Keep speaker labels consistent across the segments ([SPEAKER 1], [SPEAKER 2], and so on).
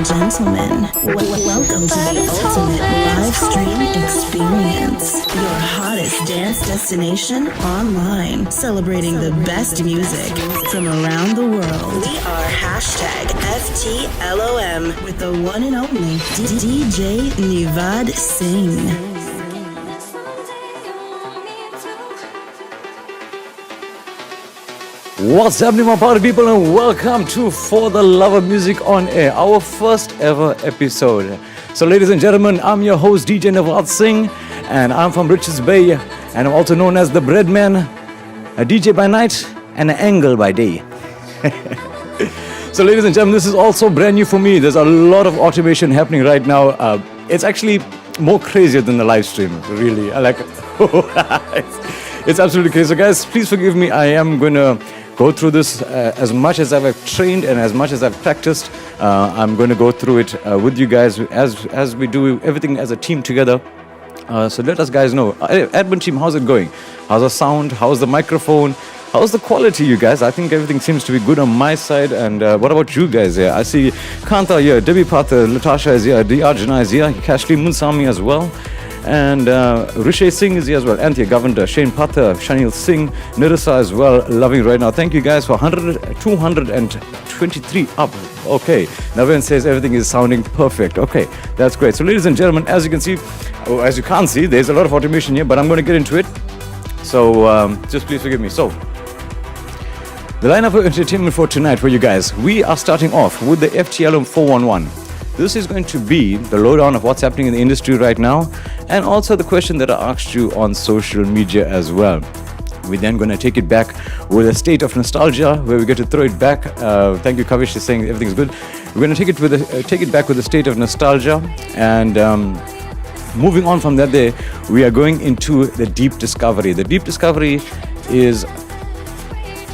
[SPEAKER 1] Gentlemen, welcome to the ultimate live stream experience. Your hottest dance destination online, celebrating the best music from around the world. We are #FTLOM with the one and only DJ Nivaadh Singh.
[SPEAKER 2] What's happening, my party people, and welcome to For the Love of Music on Air, our first ever episode. So, ladies and gentlemen, I'm your host, Deejay Nivaadh Singh, and I'm from Richards Bay, and I'm also known as the Breadman, a DJ by night and an angle by day. So, ladies and gentlemen, this is also brand new for me. There's a lot of automation happening right now. It's actually more crazier than the live stream, really. I like it. It's absolutely crazy. So, guys, please forgive me. I am going to go through this as much as I've trained and as much as I've practiced. I'm going to go through it with you guys as we do everything as a team together. So let us guys know. Admin team, how's it going? How's the sound? How's the microphone? How's the quality, you guys? I think everything seems to be good on my side. And what about you guys here? I see Kanta here, Debbie Patha, Latasha is here, Diarjana is here, Kashli Munsami as well. And Rishay Singh is here as well. Anthea Governor, Shane Patha, Shanil Singh, Nirasa as well. Loving right now. Thank you guys for 223 up. Okay. Naveen says everything is sounding perfect. Okay. That's great. So, ladies and gentlemen, as you can see, as you can't see, there's a lot of automation here, but I'm going to get into it. So, just please forgive me. So, the lineup of entertainment for tonight for you guys. We are starting off with the FTLM 411. This is going to be the lowdown of what's happening in the industry right now, and also the question that I asked you on social media as well. We're then going to take it back with a state of nostalgia, where we get to throw it back. Thank you, Kavish, is saying everything's good. We're going to take it back with a state of nostalgia, and moving on from that, we are going into the deep discovery. The deep discovery is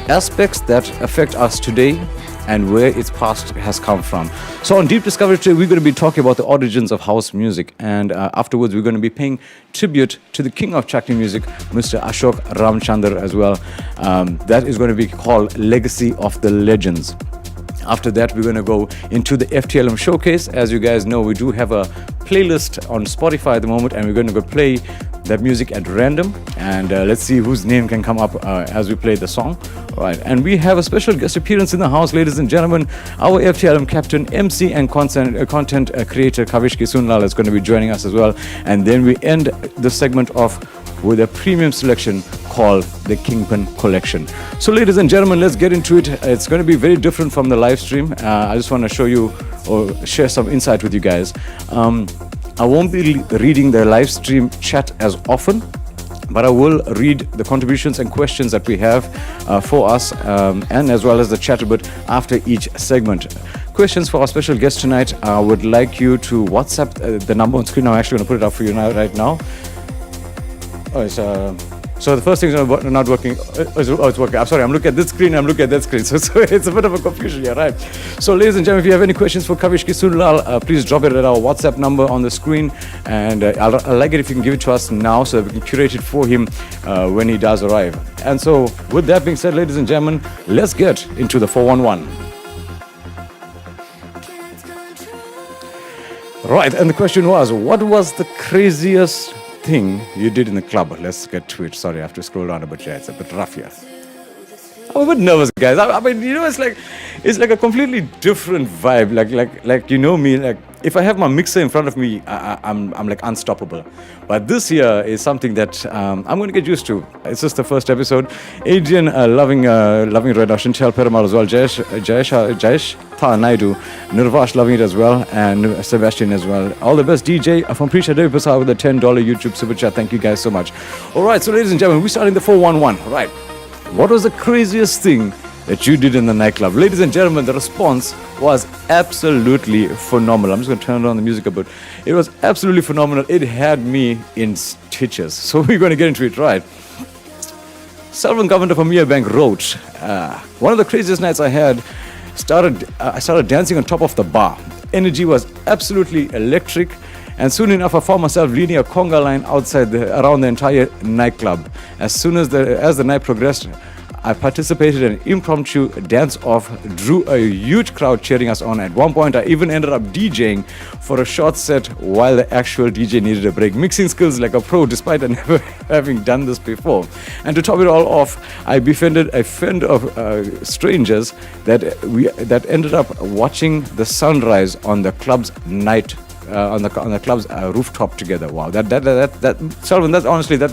[SPEAKER 2] aspects that affect us today and where its past has come from. So on Deep Discovery today, we're going to be talking about the origins of house music, and afterwards we're going to be paying tribute to the king of Chakni music, Mr. Ashok Ramchandar as well. That is going to be called Legacy of the Legends. After that, we're going to go into the FTLM showcase. As you guys know, we do have a playlist on Spotify at the moment, and we're going to go play that music at random, and let's see whose name can come up as we play the song. All right, and we have a special guest appearance in the house, ladies and gentlemen. Our FTLM captain, MC and content creator Kavish Kisunlal is going to be joining us as well. And then we end the segment off with a premium selection called the Kingpin Collection. So, ladies and gentlemen, let's get into it. It's going to be very different from the live stream. I just want to show you or share some insight with you guys. I won't be reading the live stream chat as often, but I will read the contributions and questions that we have for us, and as well as the chat bit after each segment. Questions for our special guest tonight. I would like you to WhatsApp the number on screen. I'm actually going to put it up for you right now. Oh, it's so the first thing is not working. It's working. I'm sorry, I'm looking at this screen, I'm looking at that screen. So it's a bit of a confusion here, right? So, ladies and gentlemen, if you have any questions for Kavish Kisunlal, please drop it at our WhatsApp number on the screen. And I'll like it if you can give it to us now so that we can curate it for him when he does arrive. And so, with that being said, ladies and gentlemen, let's get into the 411. Right, and the question was, what was the craziest thing you did in the club? Let's get to it. Sorry, I have to scroll down a bit here. It's a bit rough here. I'm a bit nervous, guys. I mean, you know, it's like a completely different vibe. Like you know me. Like if I have my mixer in front of me, I'm like unstoppable. But this here is something that I'm going to get used to. It's just the first episode. Adrian, loving it right now. Shinchal Perumal as well. Jayesh Tha Naidu. Nirvash loving it as well. And Sebastian as well. All the best. DJ from Prisha Devi Prasad with a $10 YouTube super chat. Thank you guys so much. All right, so ladies and gentlemen, we start in the 411. All right. What was the craziest thing that you did in the nightclub? Ladies and gentlemen, the response was absolutely phenomenal. I'm just going to turn on the music a bit. It was absolutely phenomenal. It had me in stitches. So we're going to get into it, right? Selvan Governor from Mia Bank wrote, one of the craziest nights I had, I started dancing on top of the bar. Energy was absolutely electric. And soon enough, I found myself leading a conga line around the entire nightclub. As soon as the night progressed, I participated in an impromptu dance-off, drew a huge crowd cheering us on. At one point, I even ended up DJing for a short set while the actual DJ needed a break. Mixing skills like a pro, despite never having done this before. And to top it all off, I befriended a friend of strangers that ended up watching the sunrise on the club's night. On the club's rooftop together. Wow, Selvan,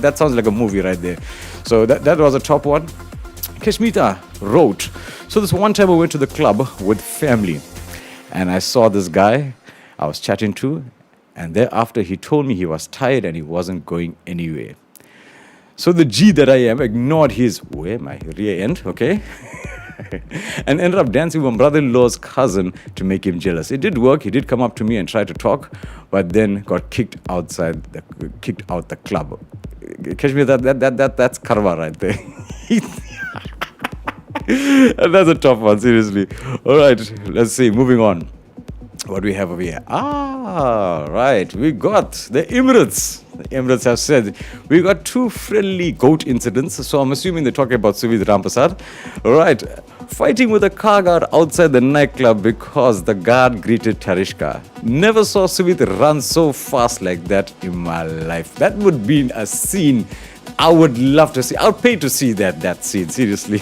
[SPEAKER 2] that sounds like a movie right there. So that was a top one. Kashmita wrote, so this one time I went to the club with family and I saw this guy I was chatting to, and thereafter he told me he was tired and he wasn't going anywhere. So the G that I am ignored his my rear end, okay? And ended up dancing with my brother-in-law's cousin to make him jealous. It did work. He did come up to me and try to talk, but then got kicked out the club. Kashmir, that's karma right there. And that's a tough one, seriously. All right, let's see. Moving on. What do we have over here? Right. We got the Emirates. The Emirates have said we got 2 friendly goat incidents. So I'm assuming they're talking about Suvit Rampasad. All right. Fighting with a car guard outside the nightclub because the guard greeted Tarishka. Never saw Suvit run so fast like that in my life. That would be a scene I would love to see. I would pay to see that scene, seriously.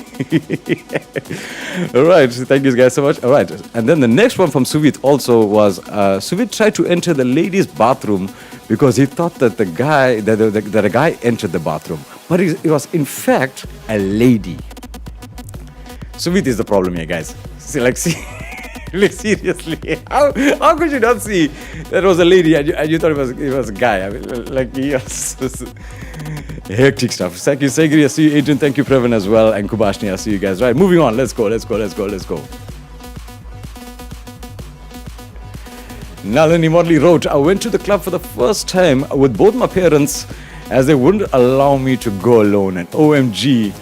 [SPEAKER 2] All right, thank you guys so much. All right, and then the next one from Suvit also was, Suvit tried to enter the ladies' bathroom because he thought that a guy entered the bathroom. But it was in fact a lady. Suvit is the problem here, guys. See, like seriously, how could you not see that was a lady and you thought it was a guy? I mean, like, yes. Hectic stuff. Thank you, Segri. I see you, Adrian. Thank you, Previn, as well. And Kubashni, I see you guys. Right, moving on. Let's go. Nalini Modley wrote, I went to the club for the first time with both my parents as they wouldn't allow me to go alone. And OMG,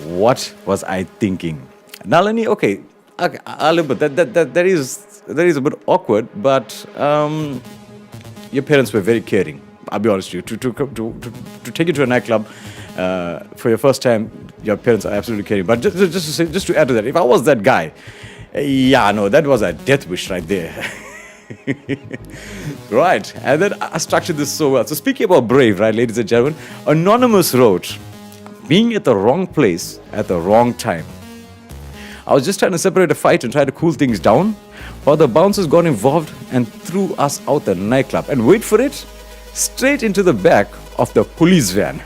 [SPEAKER 2] what was I thinking? Nalini, okay, I'll admit that is a bit awkward, but your parents were very caring. I'll be honest with you. To take you to a nightclub for your first time, your parents are absolutely caring. But just to add to that, if I was that guy, that was a death wish right there. Right, and then I structured this so well. So speaking about brave, right, ladies and gentlemen, Anonymous wrote, being at the wrong place at the wrong time. I was just trying to separate a fight and try to cool things down, while the bouncers got involved and threw us out the nightclub. And wait for it, straight into the back of the police van.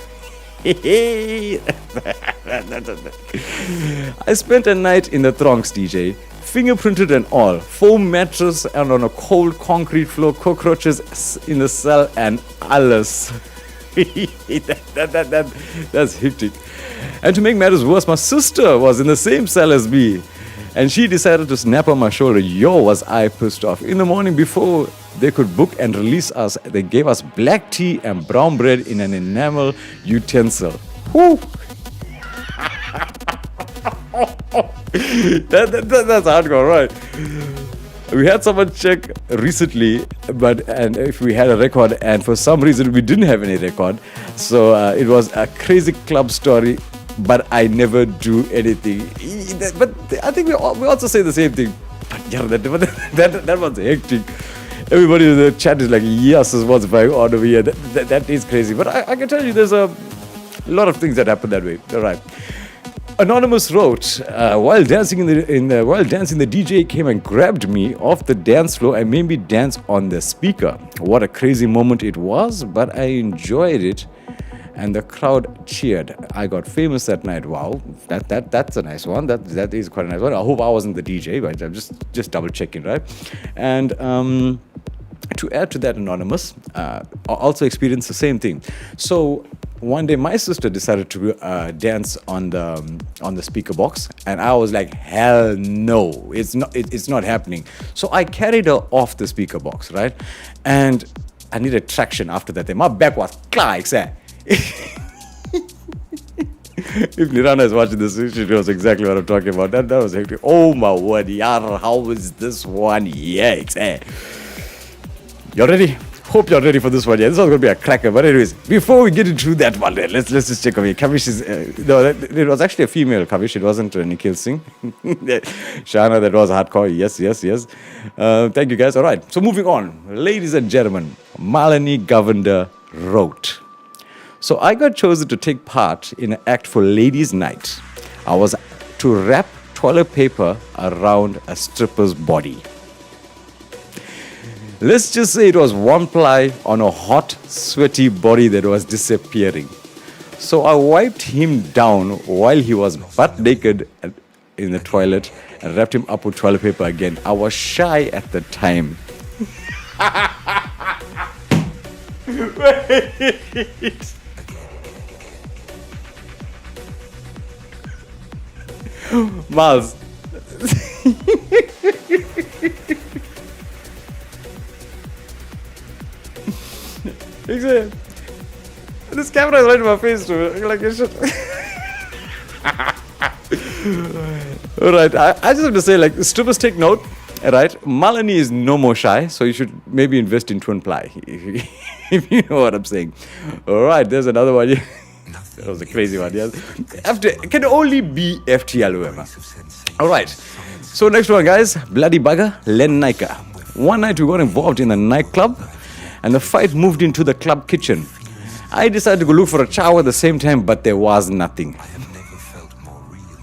[SPEAKER 2] I spent a night in the Throngs, DJ, fingerprinted and all, foam mattress and on a cold concrete floor, cockroaches in the cell and alles. That's hectic. And to make matters worse, my sister was in the same cell as me, and she decided to snap on my shoulder. Was I pissed off. In the morning, before they could book and release us, they gave us black tea and brown bread in an enamel utensil. Woo! That's hardcore, right? We had someone check recently, and if we had a record, and for some reason we didn't have any record, so it was a crazy club story. But I never do anything. But I think we also say the same thing. But yeah, that was hectic. Everybody in the chat is like, yes, this was very odd over here. That is crazy. But I can tell you, there's a lot of things that happen that way. All right. Anonymous wrote, while dancing the DJ came and grabbed me off the dance floor and made me dance on the speaker. What a crazy moment it was, but I enjoyed it, and the crowd cheered. I got famous that night. Wow, that's a nice one. That is quite a nice one. I hope I wasn't the DJ, but I'm just double checking, right? And to add to that, Anonymous also experienced the same thing. So one day my sister decided to dance on the speaker box, and I was like, hell no, it's not happening. So I carried her off the speaker box, right? And I needed traction after that. My back was like that. If Nirana is watching this, she knows exactly what I'm talking about. That was hectic. Oh my word, yar, how is this one? Yikes, You ready? Hope you're ready for this one. Yeah, this one's going to be a cracker. But anyways, before we get into that one, let's just check over here. Kavish is... it was actually a female Kavish. It wasn't Nikhil Singh. Shana, that was hardcore. Yes. Thank you, guys. All right. So moving on. Ladies and gentlemen, Malini Govender wrote. So I got chosen to take part in an act for Ladies' Night. I was to wrap toilet paper around a stripper's body. Let's just say it was one ply on a hot, sweaty body that was disappearing. So I wiped him down while he was butt naked in the toilet and wrapped him up with toilet paper again. I was shy at the time. Wait. Miles. This camera is right in my face too. Like it should. Alright, I just have to say, like, strippers, take note. Alright, Malini is no more shy, so you should maybe invest in twin ply. If you know what I'm saying. Alright, there's another one. That was a crazy one, yes. It can only be FTL. Alright, so next one, guys. Bloody bugger, Len Naika. One night we got involved in a nightclub, and the fight moved into the club kitchen. I decided to go look for a shower at the same time, but there was nothing.
[SPEAKER 3] I have never felt more real.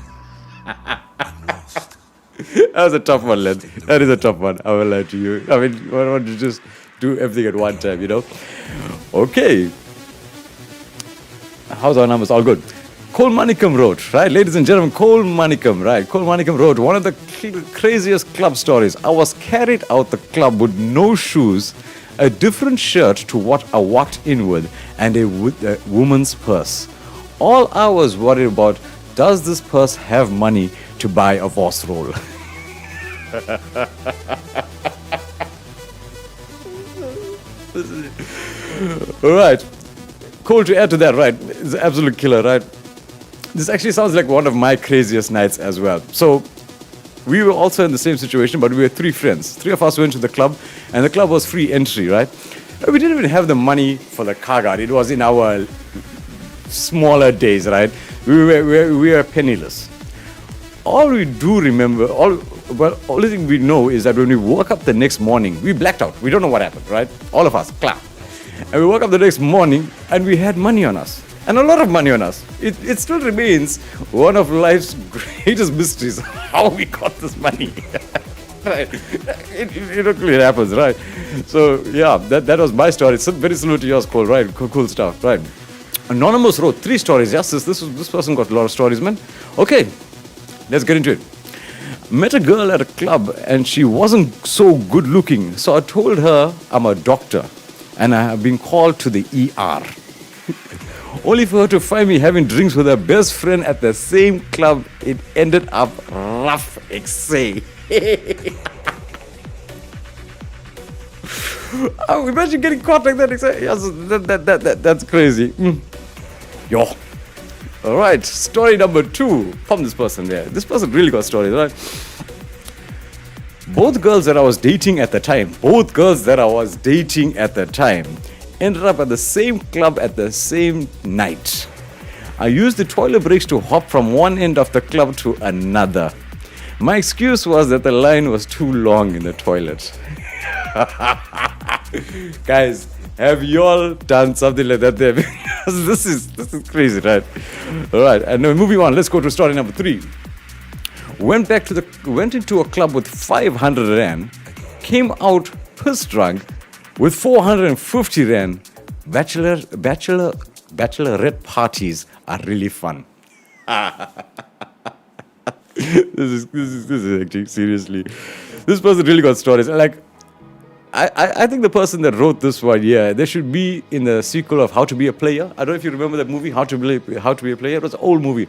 [SPEAKER 2] That was a tough one, Len. That is a tough one. I will lie to you. I mean, I want to just do everything at one time, you know? Okay. How's our numbers? All good. Cole Manikam wrote, right? Ladies and gentlemen, Cole Manikam, right? Cole Manikam wrote, one of the craziest club stories. I was carried out the club with no shoes, a different shirt to what I walked in with, and a woman's purse. All I was worried about, does this purse have money to buy a Voss roll? All right. Cool, to add to that, right? It's an absolute killer, right? This actually sounds like one of my craziest nights as well. So we were also in the same situation, but we were three friends. Three of us went to the club, and the club was free entry, right? We didn't even have the money for the car guard. It was in our smaller days, right? We were penniless. All we do remember, only thing we know is that when we woke up the next morning, we blacked out. We don't know what happened, right? All of us, clap. And we woke up the next morning, and we had money on us. And a lot of money on us. It still remains one of life's greatest mysteries, how we got this money. Right? It really happens, right? So, yeah, that was my story. It's very similar to yours, Cole, right? Cool stuff, right? Anonymous wrote 3 stories. Yes, this person got a lot of stories, man. Okay, let's get into it. Met a girl at a club, and she wasn't so good looking. So I told her I'm a doctor, and I have been called to the ER. Only for her to find me having drinks with her best friend at the same club. It ended up rough, XA. Oh, imagine getting caught like that, XA. Yes, that's crazy. Yo. All right, story number 2 from this person there. This person really got stories, right? Both girls that I was dating at the time ended up at the same club at the same night. I used the toilet breaks to hop from one end of the club to another. My excuse was that the line was too long in the toilet. Guys, have you all done something like that there? this is crazy, right? All right, and moving on. Let's go to story number 3. Went into a club with 500 rand, came out pissed drunk with 450 rand. Bachelorette parties are really fun. This is actually seriously. This person really got stories. Like, I think the person that wrote this one, they should be in the sequel of How to Be a Player. I don't know if you remember that movie, How to Be a Player. It was an old movie.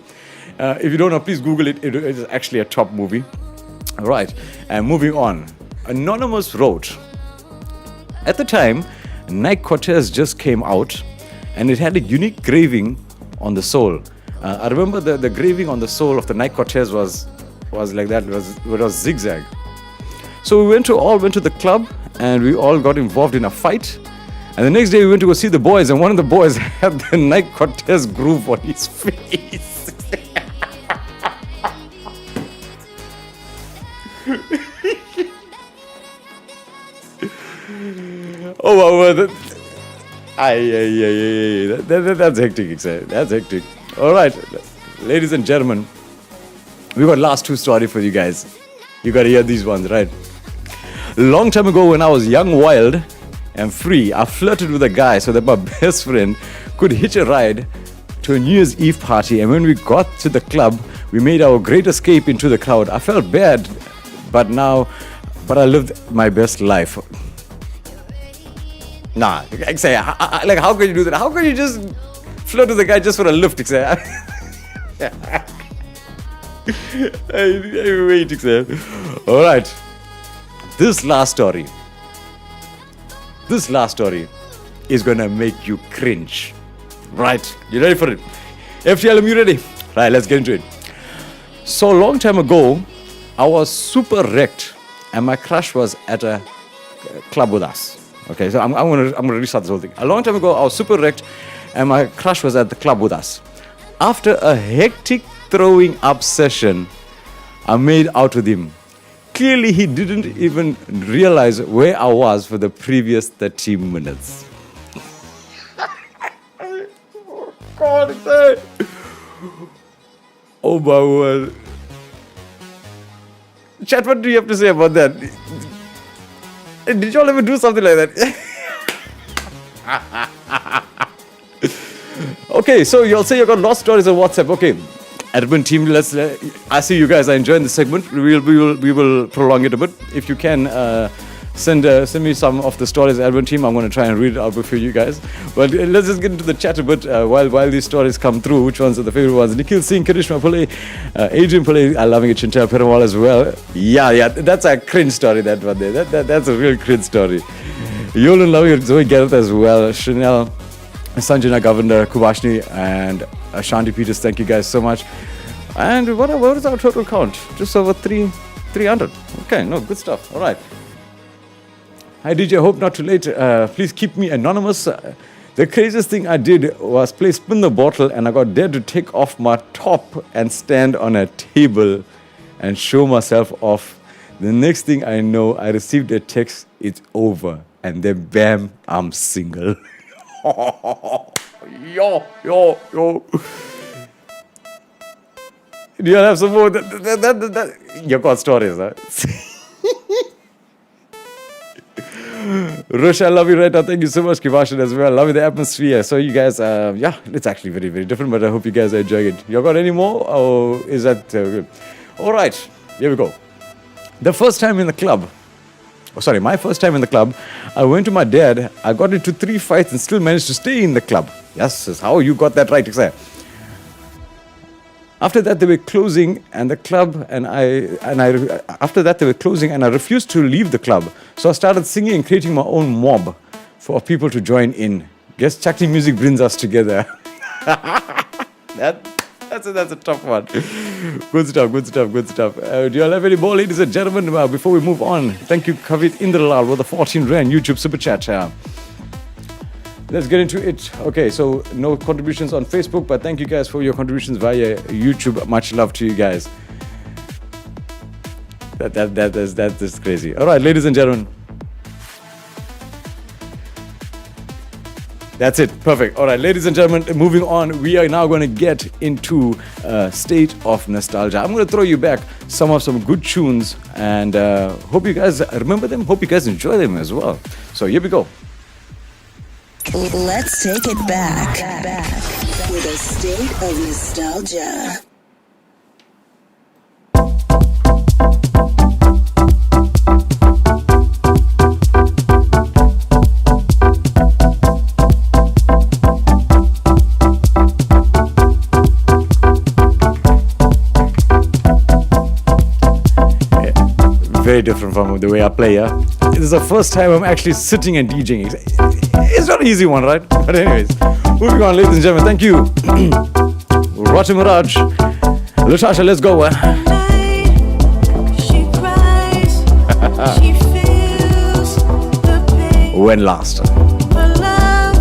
[SPEAKER 2] If you don't know, please Google it. It is actually a top movie. All right, and moving on. Anonymous wrote, at the time, Nike Cortez just came out, and it had a unique graving on the sole. I remember the graving on the sole of the Nike Cortez was like that. It was zigzag. So we all went to the club, and we all got involved in a fight. And the next day we went to go see the boys, and one of the boys had the Nike Cortez groove on his face. Oh my word. That's hectic, that's hectic. All right, ladies and gentlemen, we got last 2 stories for you guys. You got to hear these ones, right? Long time ago, when I was young, wild, and free, I flirted with a guy so that my best friend could hitch a ride to a New Year's Eve party. And when we got to the club, we made our great escape into the crowd. I felt bad, but I lived my best life. Nah, say, like, how can you do that? How can you just flirt with the guy just for a lift? Wait, all right. This last story is gonna make you cringe. Right? You ready for it? FTLM, you ready? Right, let's get into it. So a long time ago, I was super wrecked, and my crush was at a club with us. Okay, so I'm gonna restart this whole thing. A long time ago, I was super wrecked, and my crush was at the club with us. After a hectic throwing up session, I made out with him. Clearly, he didn't even realize where I was for the previous 30 minutes. God, oh my word. Chat, what do you have to say about that? Did y'all ever do something like that? Okay, so you'll say you got lost stories on WhatsApp. Okay, admin team, I see you guys are enjoying the segment. We will prolong it a bit. If you can send me some of the stories, admin team. I'm going to try and read it out for you guys. But let's just get into the chat a bit while these stories come through. Which ones are the favorite ones? Nikhil Singh, Karishma Pillai, Adrian Pillai, I'm loving it. Chantal Perumal as well. Yeah, that's a cringe story. That one there. That's a real cringe story. Yolan loving it. Zoe Gareth as well. Chanel, Sanjana Governor, Kubashni, and Shanti Peters. Thank you guys so much. And what is our total count? Just over 300. Okay, no, good stuff. All right. Hi DJ, hope not too late. Please keep me anonymous. The craziest thing I did was play spin the bottle, and I got dared to take off my top and stand on a table and show myself off. The next thing I know, I received a text, it's over. And then bam, I'm single. Yo. Do you have some more? You got stories, huh? Rush, I love you right now. Thank you so much, Kivashan, as well. Love the atmosphere. So you guys, it's actually very, very different, but I hope you guys are enjoying it. You got any more? Or is that good? All right, here we go. My first time in the club, I went to my dad. I got into 3 fights and still managed to stay in the club. Yes, how you got that right, Iksa. After that, they were closing, and the club, after that, they were closing, and I refused to leave the club. So I started singing and creating my own mob for people to join in. Guess Chakti music brings us together. That's a tough one. Good stuff. Do you all have any more, ladies and gentlemen? Before we move on, thank you, Kavit Indralal, with the 14 Rand YouTube Super Chat. Let's get into it. Okay, so no contributions on Facebook, but thank you guys for your contributions via YouTube. Much love to you guys. That is crazy. All right, ladies and gentlemen. That's it. Perfect. All right, ladies and gentlemen, moving on. We are now going to get into a state of nostalgia. I'm going to throw you back some good tunes and hope you guys remember them. Hope you guys enjoy them as well. So here we go.
[SPEAKER 1] Let's take it back with a state of nostalgia.
[SPEAKER 2] Very different from the way I play, yeah? This is the first time I'm actually sitting and DJing. It's not an easy one, right? But anyways, moving on, ladies and gentlemen, thank you. Roger Miraj, Latasha, let's go.
[SPEAKER 4] She cries, she feels the pain.
[SPEAKER 2] When last?
[SPEAKER 4] But love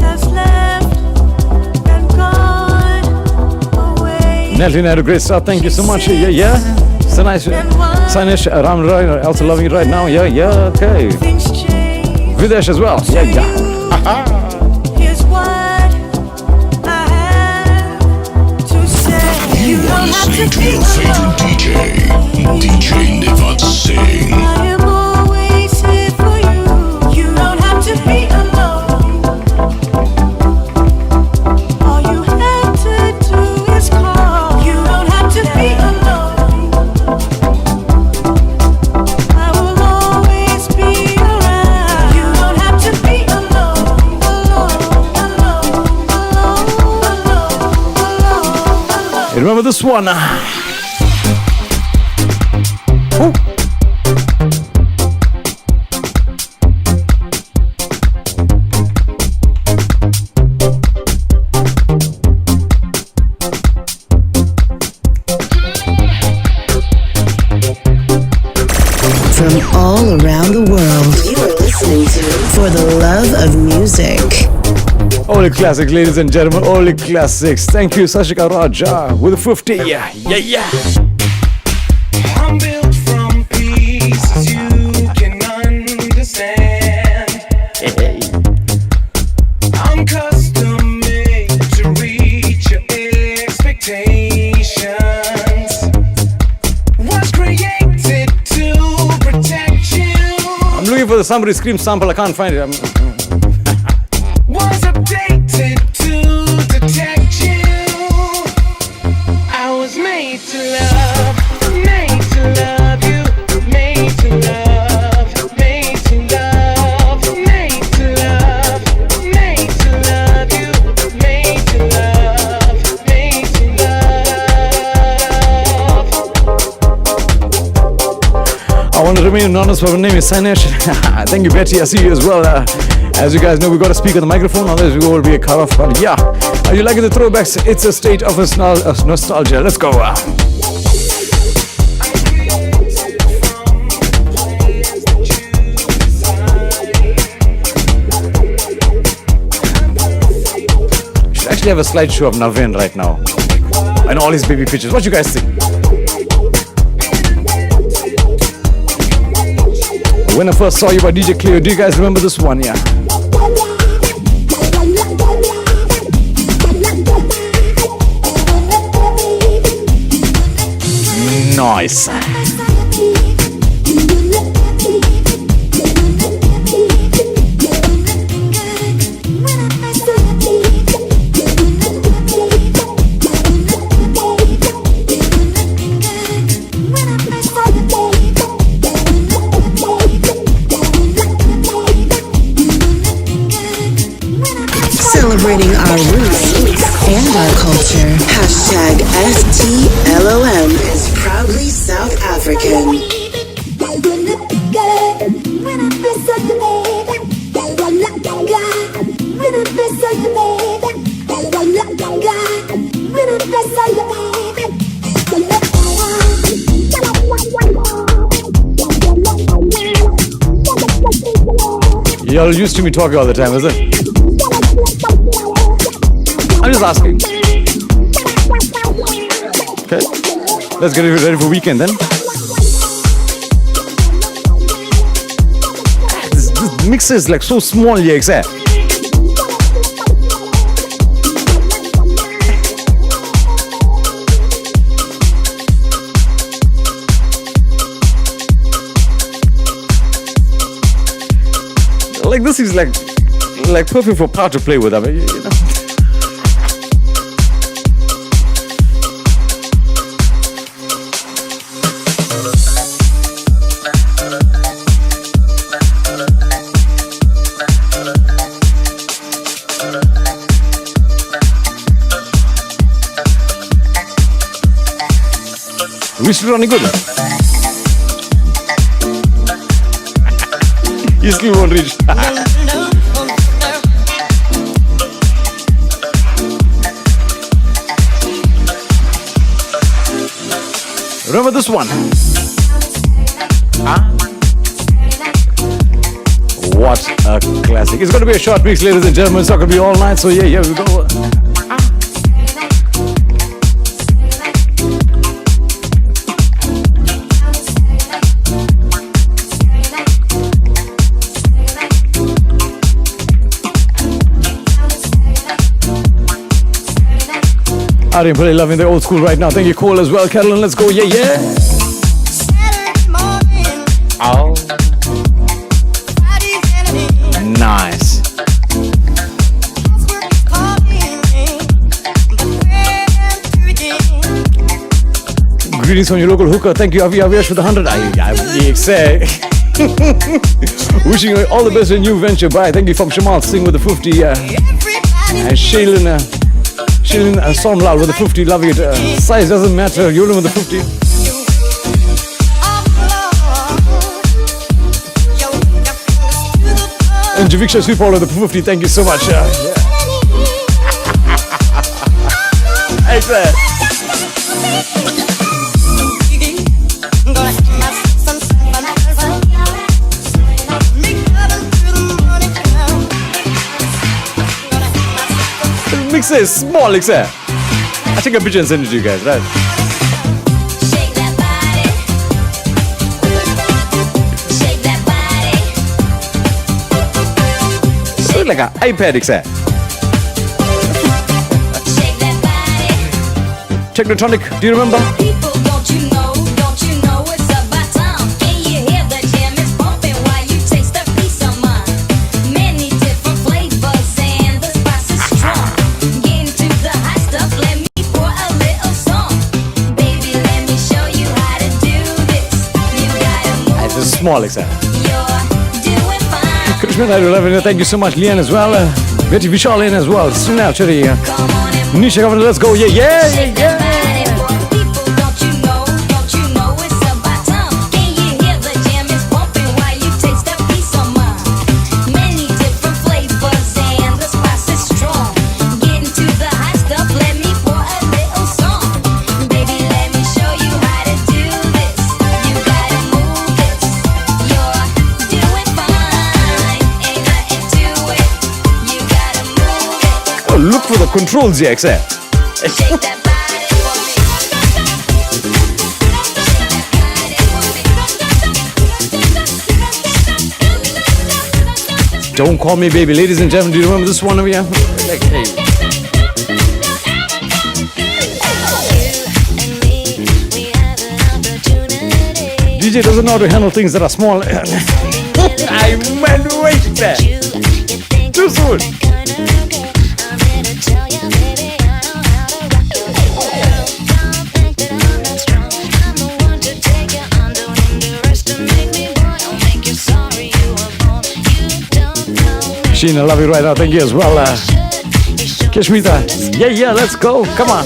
[SPEAKER 4] has left and gone away.
[SPEAKER 2] Nelly had a great start. Thank you so much. Yeah. So nice. Sanish, I'm also loving it right now. Yeah, okay.
[SPEAKER 4] Things change.
[SPEAKER 2] Videsh as well. Yeah.
[SPEAKER 4] Here's what I have to say. You don't have to
[SPEAKER 3] To
[SPEAKER 4] be
[SPEAKER 3] your favorite DJ, Deejay Nivaadh Singh.
[SPEAKER 4] I am always here for you. You don't have to be alone. All you have to do is call. You don't have to be alone. I will always be around. You don't have to be alone.
[SPEAKER 2] You remember this one?
[SPEAKER 1] From all around the world, you are listening to For the Love of Music.
[SPEAKER 2] All the classics, ladies and gentlemen, all the classics. Thank you, Sashika Raja, with a 50. Yeah.
[SPEAKER 5] I'm built from pieces you can understand. I'm custom made to reach your expectations. Was created to protect you.
[SPEAKER 2] I'm looking for the somebody scream sample. I can't find it.
[SPEAKER 5] Was updated to detect you. I was made to love you, made to love, made to love, made to love, made to love you, made to love, made to love.
[SPEAKER 2] I want to remain anonymous, but my name is Sainesh. Thank you, Betty. I see you as well. As you guys know, we got to speak on the microphone, otherwise we will be a cut off. But yeah, are you liking the throwbacks? It's a state of nostalgia. Let's go. Should actually have a slideshow of Navin right now and all his baby pictures. What you guys think? When I first saw you by DJ Cleo, do you guys remember this one? Yeah. Nice.
[SPEAKER 1] Celebrating our roots and our culture. Hashtag STLOM is proudly South African.
[SPEAKER 2] Y'all used to me talking all the time, is it? I'm just asking. Okay, let's get ready for weekend then. This mixer is like so small, yeah, exact. Like this is like perfect for Pa to play with. I mean, you know. We still running good. You still won't reach. Remember this one? Huh? What a classic. It's going to be a short mix, ladies and gentlemen. It's not going to be all night, so yeah, here we go. I didn't really loving the old school right now. Thank you, Cole, as well. Carolyn, let's go. Yeah, yeah. Oh. Nice. Greetings from your local hooker. Thank you, Aviash, for the 100. I say. Wishing you all the best in your new venture. Bye. Thank you from Shamal Singh with the 50. And Shailin Somlal with the 50. Loving it. Size doesn't matter. Yulin with the 50. And Javiksha Sweepall with the 50. Thank you so much. Excellent. Mix is small, like that. I take a picture and send it to you guys, right?
[SPEAKER 6] Shake that body. Shake that body.
[SPEAKER 2] So like an iPad, like that.
[SPEAKER 6] Shake that body.
[SPEAKER 2] Technotronic, do you remember?
[SPEAKER 6] People, don't you know it's about time? Can you hear the jam is bumping while you taste a piece of mine? Many different flavors and the spice is strong. Get into the hot stuff, let me pour a little song. Baby, let me show you how to do this. You gotta move.
[SPEAKER 2] It's small, like that.
[SPEAKER 6] You're doing fine.
[SPEAKER 2] Krishna, I love it. Thank you so much, Leanne, as well. Betty Vishal in as well. Soon now, Chari.
[SPEAKER 6] Come on and move.
[SPEAKER 2] Nisha, let's go. Yeah, yeah, yeah, yeah.
[SPEAKER 6] People, don't you know it's about time? Can you hear the jam is bumping while you taste a piece of mine? Many different flavors and the spice is strong. Get into the hot stuff, let me pour a little song. Baby, let me show you how to do this. You gotta move this. You're doing fine, ain't nothing to it. You gotta move it.
[SPEAKER 2] Oh, look for the controls here, XR.
[SPEAKER 6] Shake that body for me.
[SPEAKER 2] Don't call me baby. Ladies and gentlemen, do you remember this one over here? Like, hey. DJ doesn't know how to handle things that are small. I went way there. Too soon. Sheena, love you right now. Thank you as well. Kashmita. Yeah, yeah, let's go. Come on.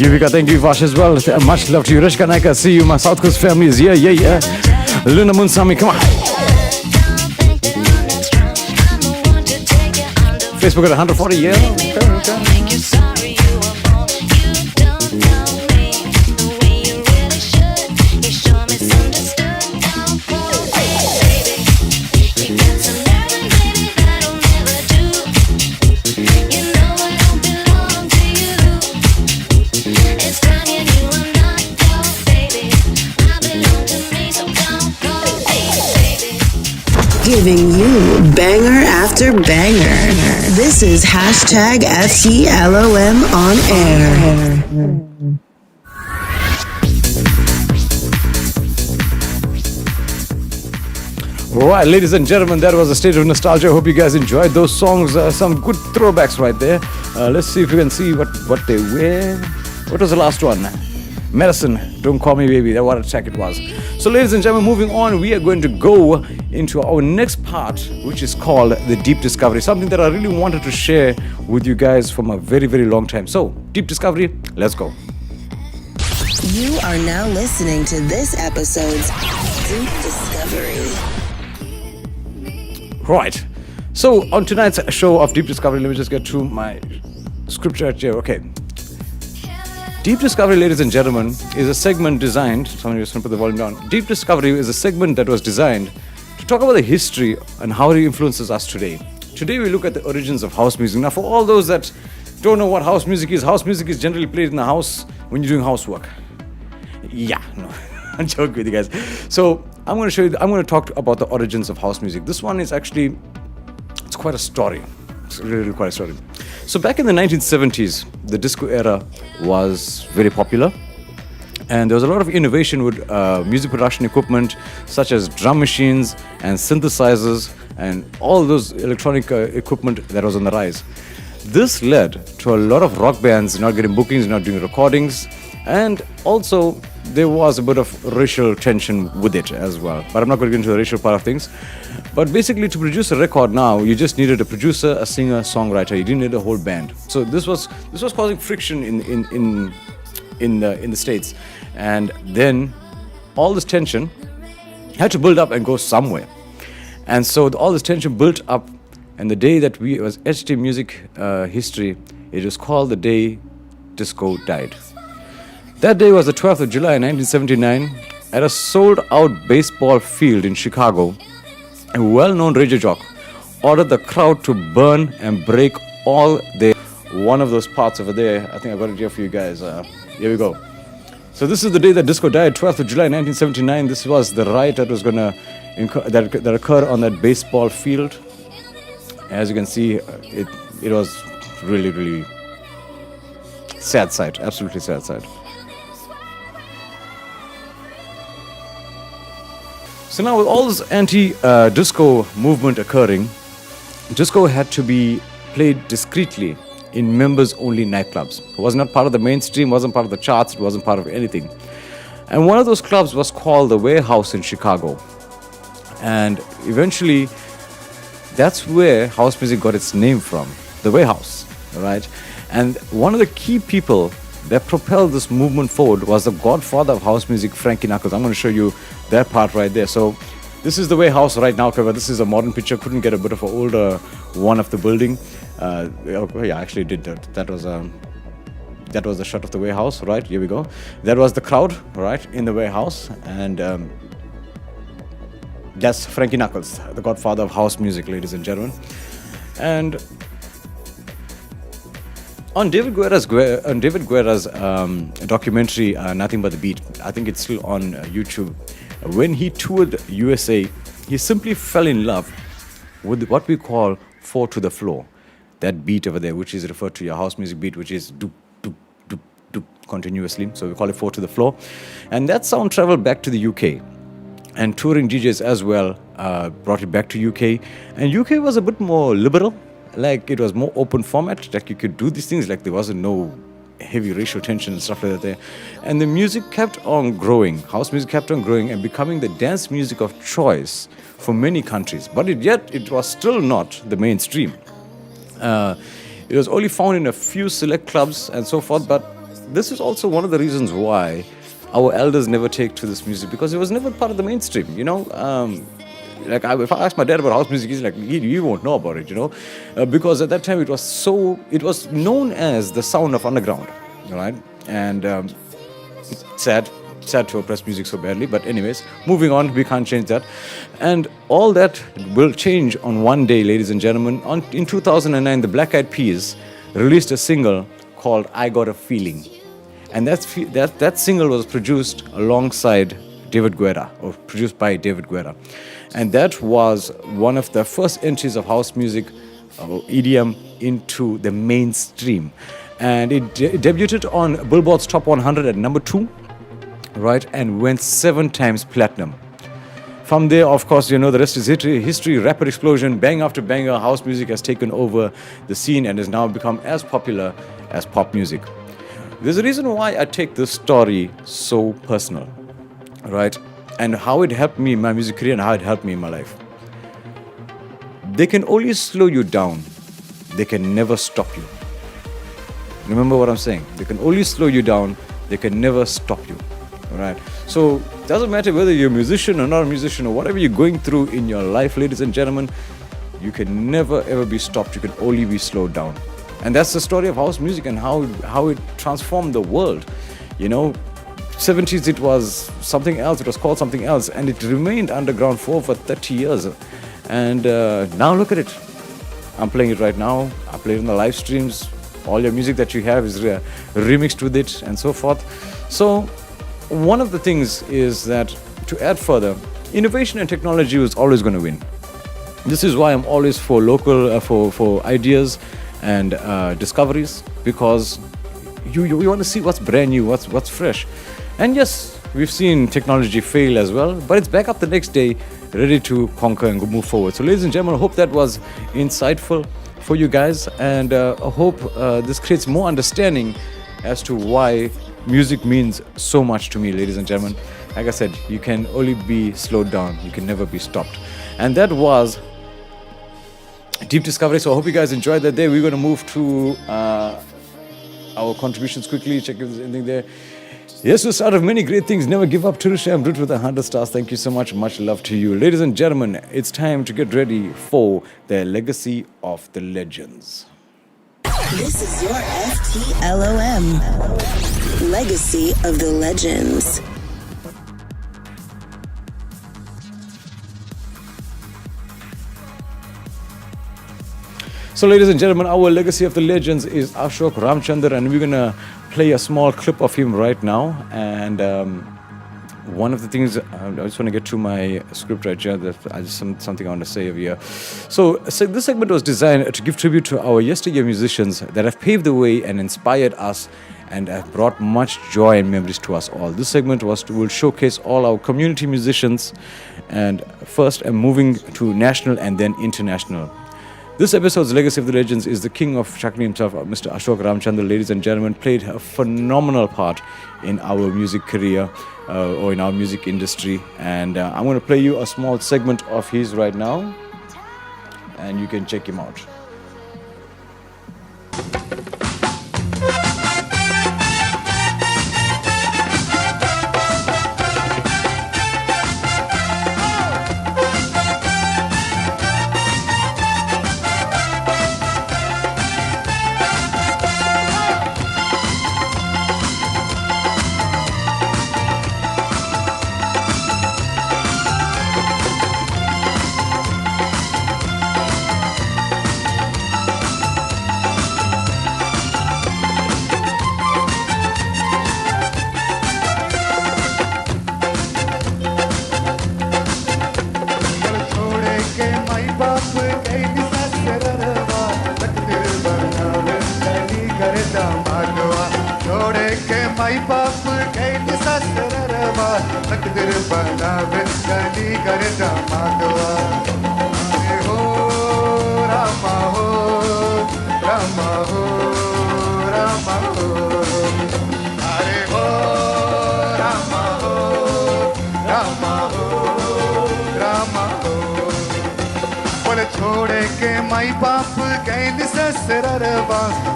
[SPEAKER 2] Yuvika, thank you, Vash, as well. Much love to you. Rishka Naika, see you. My South Coast family is here. Yeah, yeah. Luna Munsami, come on. Facebook at 140, yeah. Okay, okay.
[SPEAKER 1] giving you banger after banger. This is hashtag FTLOM on air.
[SPEAKER 2] Right, ladies and gentlemen, that was a stage of nostalgia. I hope you guys enjoyed those songs. Some good throwbacks right there. Let's see if we can see what they were. What was the last one? Medicine, Don't Call Me Baby. That what a track it was. So, ladies and gentlemen, moving on, we are going to go into our next part, which is called the Deep Discovery. Something that I really wanted to share with you guys from a very, very long time. So, Deep Discovery, let's go.
[SPEAKER 1] You are now listening to this episode's Deep Discovery.
[SPEAKER 2] Right. So, on tonight's show of Deep Discovery, let me just get to my scripture right here. Okay. Deep Discovery, ladies and gentlemen, is a segment designed. Somebody just put the volume down. Deep Discovery is a segment that was designed to talk about the history and how it influences us today. Today, we look at the origins of house music. Now, for all those that don't know what house music is generally played in the house when you're doing housework. Yeah, no, I'm joking with you guys. So, I'm going to talk about the origins of house music. This one is actually, it's quite a story. It's really quite a story. So back in the 1970s, the disco era was very popular. And there was a lot of innovation with music production equipment, such as drum machines and synthesizers and all those electronic equipment that was on the rise. This led to a lot of rock bands not getting bookings, not doing recordings, and also there was a bit of racial tension with it as well. But I'm not going to get into the racial part of things. But basically, to produce a record now, you just needed a producer, a singer, songwriter. You didn't need a whole band. So this was causing friction in the States, and then all this tension had to build up and go somewhere. And so all this tension built up, and the day that we was etched in music history, it was called the day disco died. That day was the 12th of July 1979. At a sold-out baseball field in Chicago, a well-known radio jock ordered the crowd to burn and break all their... One of those parts over there, I think I got it here for you guys. Here we go. So this is the day that disco died, 12th of July 1979. This was the riot that was gonna that occurred on that baseball field. As you can see, it was really, really sad sight, absolutely sad sight. So now with all this anti-disco movement occurring, disco had to be played discreetly in members-only nightclubs. It was not part of the mainstream, wasn't part of the charts, it wasn't part of anything. And one of those clubs was called the Warehouse in Chicago. And eventually, that's where house music got its name from, the Warehouse, right? And one of the key people that propelled this movement forward was the godfather of house music, Frankie Knuckles. I'm going to show you that part right there. So this is the Warehouse right now, cover. This is a modern picture. Couldn't get a bit of an older one of the building. Yeah, I actually did that. That was the shot of the Warehouse, right? Here we go. That was the crowd, right, in the Warehouse. And that's Frankie Knuckles, the godfather of house music, ladies and gentlemen. And on David Guerra's documentary, Nothing But the Beat, I think it's still on YouTube. When he toured USA, he simply fell in love with what we call 4 to the floor. That beat over there, which is referred to your house music beat, which is doop, doop, doop, doop, continuously. So we call it 4 to the floor. And that sound traveled back to the UK. And touring DJs as well brought it back to UK. And UK was a bit more liberal. Like, it was more open format, like you could do these things, like there wasn't no heavy racial tension and stuff like that there. And the music kept on growing, house music kept on growing and becoming the dance music of choice for many countries. But yet it was still not the mainstream. It was only found in a few select clubs and so forth, but this is also one of the reasons why our elders never take to this music, because it was never part of the mainstream, you know. If I ask my dad about house music, he's like, you won't know about it, you know, because at that time it was known as the sound of underground, right? And it's sad to oppress music so badly, but anyways, moving on, we can't change that. And all that will change on one day, ladies and gentlemen. In 2009, the Black Eyed Peas released a single called I Got a Feeling. And that single was produced alongside David Guetta, or produced by David Guetta. And that was one of the first entries of house music, EDM, into the mainstream. And it debuted on Billboard's Top 100 at number 2, right, and went 7 times platinum. From there, of course, you know, the rest is history, rapid explosion, bang after banger. House music has taken over the scene and has now become as popular as pop music. There's a reason why I take this story so personal, right? And how it helped me in my music career and how it helped me in my life. They can only slow you down. They can never stop you. Remember what I'm saying. They can only slow you down. They can never stop you. All right. So it doesn't matter whether you're a musician or not a musician or whatever you're going through in your life, ladies and gentlemen, you can never ever be stopped. You can only be slowed down. And that's the story of house music and how it transformed the world. You know, 70s it was something else. It was called something else, and it remained underground for over 30 years. And now look at it. I'm playing it right now. I play it in the live streams. All your music that you have is remixed with it and so forth. So one of the things is that, to add further, innovation and technology is always going to win. This is why I'm always for local, for ideas and discoveries, because you want to see what's brand new, what's fresh. And yes, we've seen technology fail as well, but it's back up the next day, ready to conquer and move forward. So ladies and gentlemen, I hope that was insightful for you guys, and I hope this creates more understanding as to why music means so much to me, ladies and gentlemen. Like I said, you can only be slowed down. You can never be stopped. And that was Deep Discovery. So I hope you guys enjoyed that day. We're going to move to our contributions quickly. Check if there's anything there. Yes, the start of many great things. Never give up. Turusha, I'm Root with 100 stars. Thank you so much. Much love to you. Ladies and gentlemen, it's time to get ready for the legacy of the legends.
[SPEAKER 1] This is your FTLOM, Legacy of the Legends.
[SPEAKER 2] So ladies and gentlemen, our legacy of the legends is Ashok Ramchandar, and we're going to play a small clip of him right now. And one of the things, I just want to get to my script right here, that I just something I want to say over here. So this segment was designed to give tribute to our yesteryear musicians that have paved the way and inspired us and have brought much joy and memories to us all. This segment will showcase all our community musicians, and first moving to national and then international. This episode's Legacy of the Legends is the king of Chakni himself, Mr. Ashok Ramchandar, ladies and gentlemen, played a phenomenal part in our music career or in our music industry. And I'm going to play you a small segment of his right now, and you can check him out.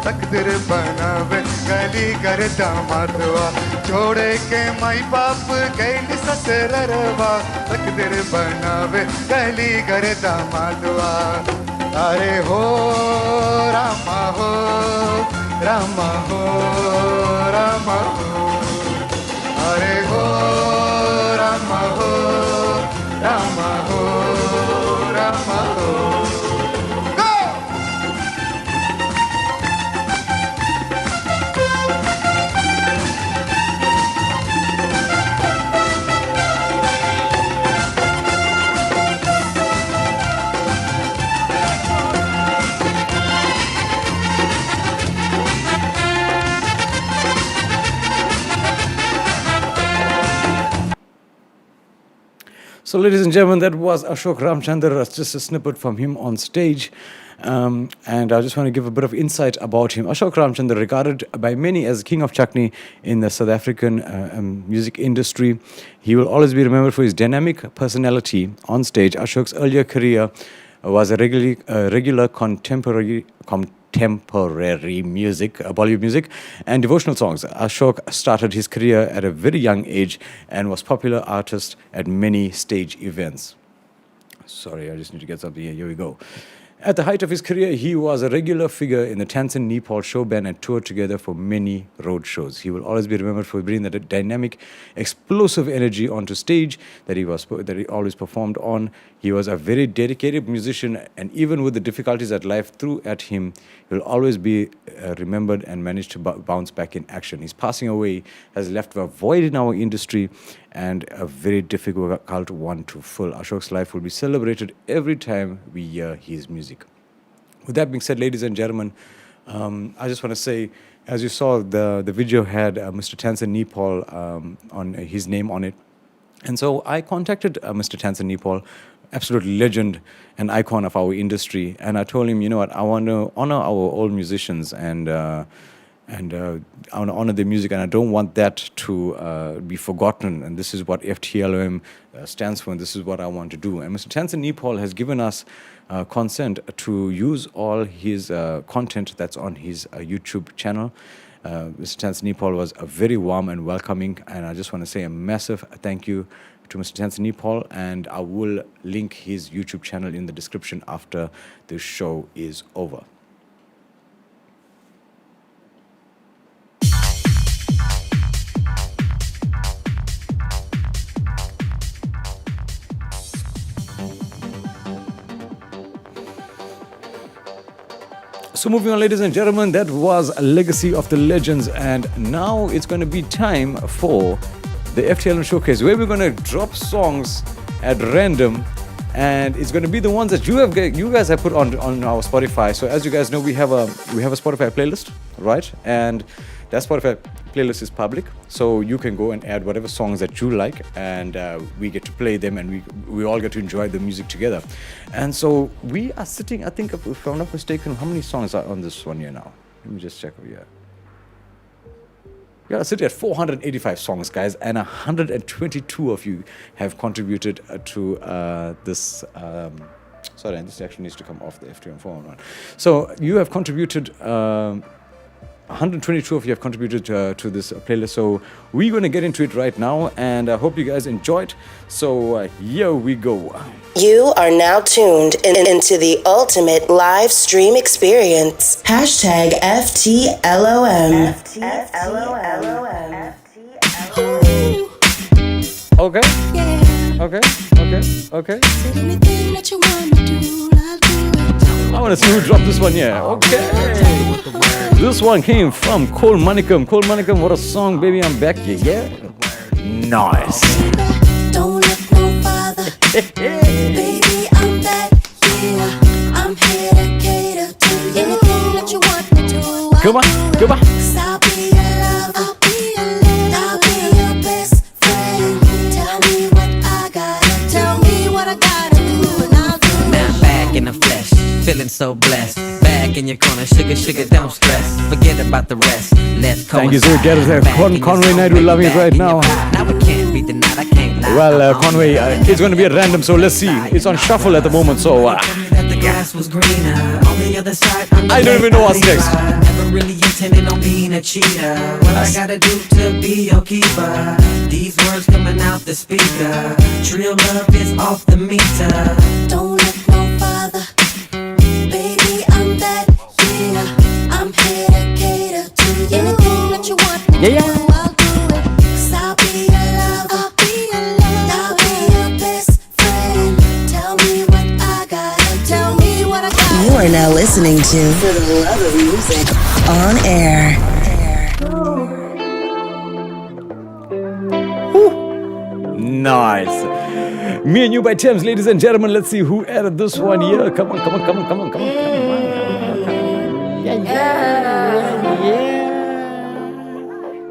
[SPEAKER 7] तकदीर बनावे गली कर दामादवा छोड़े के माई बाप गैली ससुरवा तकदीर बनावे गली कर दामादवा अरे हो रामा हो रामा हो रामा हो अरे हो रामा हो रामा हो रामा हो
[SPEAKER 2] So, ladies and gentlemen, that was Ashok Ramchandra, just a snippet from him on stage. And I just want to give a bit of insight about him. Ashok Ramchandra, regarded by many as king of Chutney in the South African music industry. He will always be remembered for his dynamic personality on stage. Ashok's earlier career was a regular contemporary music, Bollywood music, and devotional songs. Ashok started his career at a very young age and was popular artist at many stage events. Sorry, I just need to get something here. Here we go. At the height of his career, he was a regular figure in the Tansen Nepal show band and toured together for many road shows. He will always be remembered for bringing that dynamic, explosive energy onto stage that he always performed on. He was a very dedicated musician, and even with the difficulties that life threw at him, he will always be remembered and managed to bounce back in action. His passing away has left a void in our industry and a very difficult one to fill. Ashok's life will be celebrated every time we hear his music. With that being said, ladies and gentlemen, I just want to say, as you saw, the video had Mr. Tansen Nepal on his name on it. And so I contacted Mr. Tansen Nepal, absolute legend and icon of our industry. And I told him, you know what, I want to honor our old musicians and I want to honor their music, and I don't want that to be forgotten. And this is what FTLOM stands for, and this is what I want to do. And Mr. Tansen Nepal has given us consent to use all his content that's on his YouTube channel. Mr. Tansen Nepal was very warm and welcoming, and I just want to say a massive thank you to Mr. Tansen Nepal, and I will link his YouTube channel in the description after the show is over. So moving on, ladies and gentlemen, that was a legacy of the legends, and now it's going to be time for the FTLM Showcase, where we're going to drop songs at random, and it's going to be the ones that you guys have put on our Spotify. So as you guys know, we have a Spotify playlist, right? And that Spotify playlist is public, so you can go and add whatever songs that you like, and we get to play them, and we all get to enjoy the music together. And so we are sitting, I think, if I'm not mistaken, how many songs are on this one here now? Let me just check over here. We are sitting at 485 songs, guys, and 122 of you have contributed to this. Sorry, this actually needs to come off the FTM 411. So you have contributed. 122 of you have contributed to this playlist, so we're going to get into it right now, and I hope you guys enjoyed. So here we go.
[SPEAKER 8] You are now tuned into the ultimate live stream experience. Hashtag FTLOM.
[SPEAKER 2] Okay.
[SPEAKER 4] Anything that you want to do, I'll do it.
[SPEAKER 2] I want to see who dropped this one here. Okay. This one came from Cole Manikam. Cole Manikam, what a song, Baby I'm Back. Yeah. Nice.
[SPEAKER 4] Don't look no farther. Baby, I'm back. Yeah, I'm here to cater to anything that you want me to.
[SPEAKER 2] Come on.
[SPEAKER 4] 'Cause I'll be your love. I'll be your best friend. Tell me what I gotta. Tell me what I gotta do, and I'll do it.
[SPEAKER 9] Now back in the flesh, feeling so blessed. Back in your corner, sugar, don't stress. Forget about the rest. Let's go.
[SPEAKER 2] Thank you so much. Conway Knight, we love it right now.
[SPEAKER 9] Now it can't be denied, I can't lie.
[SPEAKER 2] Well, Conway, it's going to be at random, so let's see. It's on shuffle at the moment, so
[SPEAKER 9] The grass was greener on the other side.
[SPEAKER 2] I don't even know what's next.
[SPEAKER 9] Never really intended on being a cheater. What I gotta do to be your keeper? These words coming out the speaker. Real love is off the meter.
[SPEAKER 4] Don't look no farther. Baby, I'm back. Yeah, I'm here to cater to anything that you want me to. I'll do it. 'Cause I'll be your love. I'll be your best friend. Tell me what I gotta. Tell me what I gotta.
[SPEAKER 8] You are now listening to For the Love of Music on air.
[SPEAKER 2] nice. Me and You by Thames, ladies and gentlemen. Let's see who added this one here. Come on.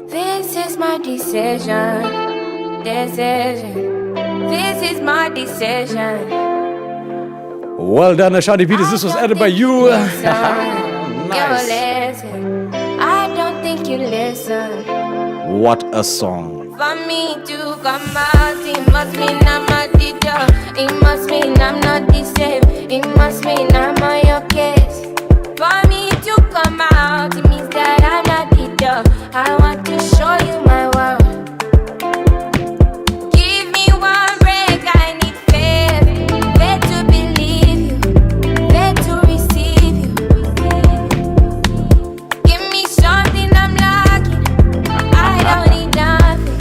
[SPEAKER 10] This is my decision. This is my decision.
[SPEAKER 2] Well done, Ashadi Peters. This was added by you.
[SPEAKER 10] Nice. Listen. I don't think you listen.
[SPEAKER 2] What a song.
[SPEAKER 10] For me to come out, it must mean I'm a teacher. It must mean I'm not the same. It must mean I'm on your case. For me to come out, it means that I'm not the dog. I want to show you my world. Give me one break, I need faith. Faith to believe you, faith to receive you. Give me something I'm lacking. I don't need nothing.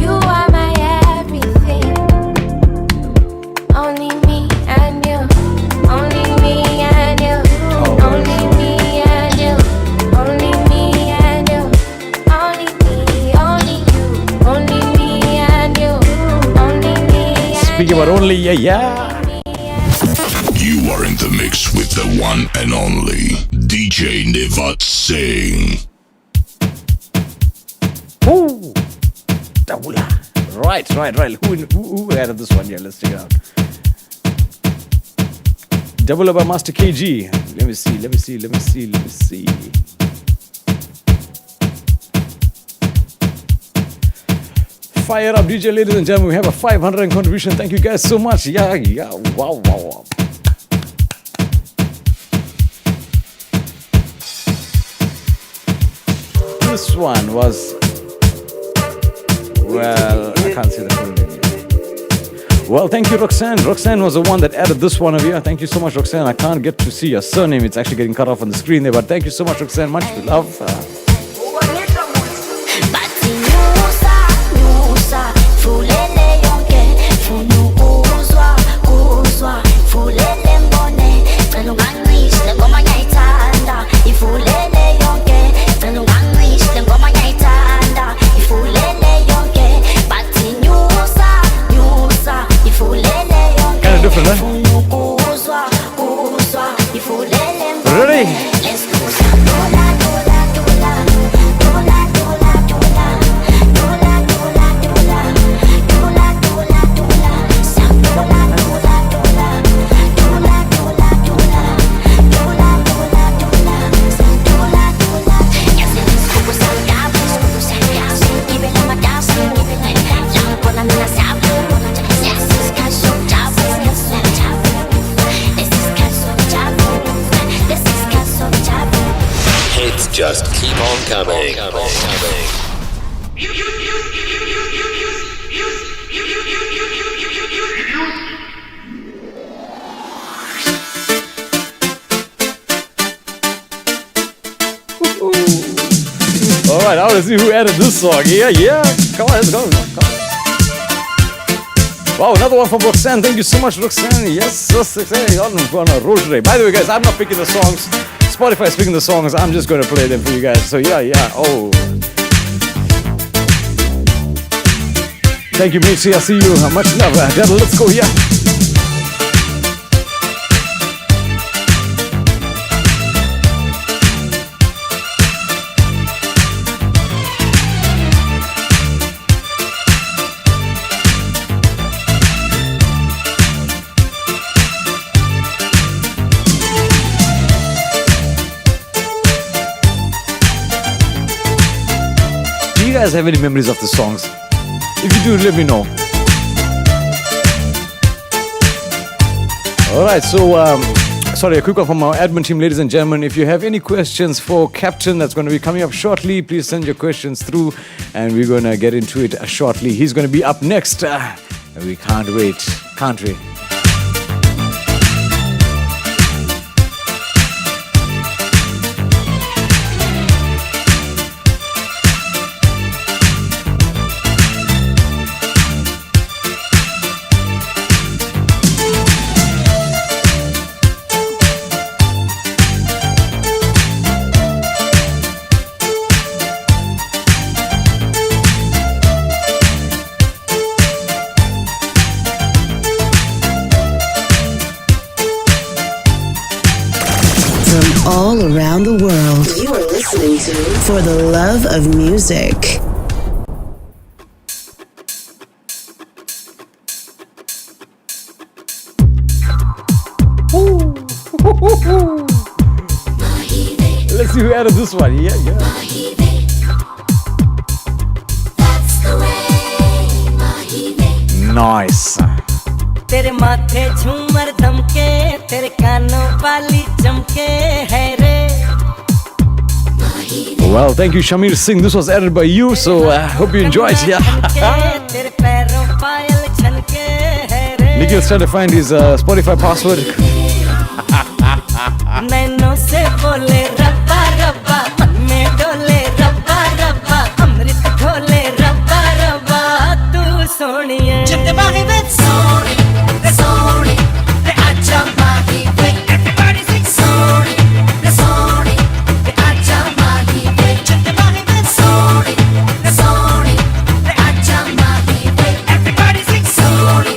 [SPEAKER 10] You are my everything. Only me and you. Only me and you. Only me and you. Only me and you. Only me, only you. Only me and you. Only me and
[SPEAKER 2] Speaking about only, yeah.
[SPEAKER 3] You are in the mix with the one and only DJ Nivaadh Singh.
[SPEAKER 2] Ooh. Tabula. Right. Who added this one? Yeah, let's check it out. Double by Master KG. Let me see. Fire up, DJ, ladies and gentlemen. We have a 500 contribution. Thank you guys so much. Yeah. Wow. This one was, well, I can't see the full name. Well, thank you, Roxanne. Roxanne was the one that added this one over here. Thank you so much, Roxanne. I can't get to see your surname. It's actually getting cut off on the screen there. But thank you so much, Roxanne. Much love. Kind of different, huh? Ready?
[SPEAKER 11] Hits just keep on coming.
[SPEAKER 2] All right, I want to see who added this song. Yeah. Come on, let's go. Wow, another one from Roxanne. Thank you so much, Roxanne. Yes. On a roll today. By the way, guys, I'm not picking the songs. Spotify is picking the songs. I'm just going to play them for you guys. So yeah. Oh. Thank you, Mitzi. I see you. Much love. Let's go. Yeah. Do you guys have any memories of the songs? If you do, let me know. Alright, so sorry, a quick one from our admin team, ladies and gentlemen. If you have any questions for Captain, that's going to be coming up shortly, please send your questions through and we're going to get into it shortly. He's going to be up next. And we can't wait, can't we?
[SPEAKER 1] All around the world, you are listening to For the Love of Music.
[SPEAKER 2] Let's see who added this one. Yeah. Nice.
[SPEAKER 9] तेरे माथे झूमर दमके तेरे कानों वाली चमके है रे.
[SPEAKER 2] Well, thank you, Shamir Singh. This was added by you, so I hope you enjoyed. Yeah.
[SPEAKER 9] तेरे पैरों पायल छनके है रे.
[SPEAKER 2] Nikhil's trying to find his Spotify password.
[SPEAKER 9] नैनों से बोले रब्बा रब्बा मन में डोले रब्बा रब्बा अमृत घोले रब्बा रब्बा तू सोनिए. जितने बाहे में सोनी रे आजा माही वे. Everybody sing सोनी रे आजा माही वे. जितने बाहे में सोनी रे आजा माही वे. Everybody sing सोनी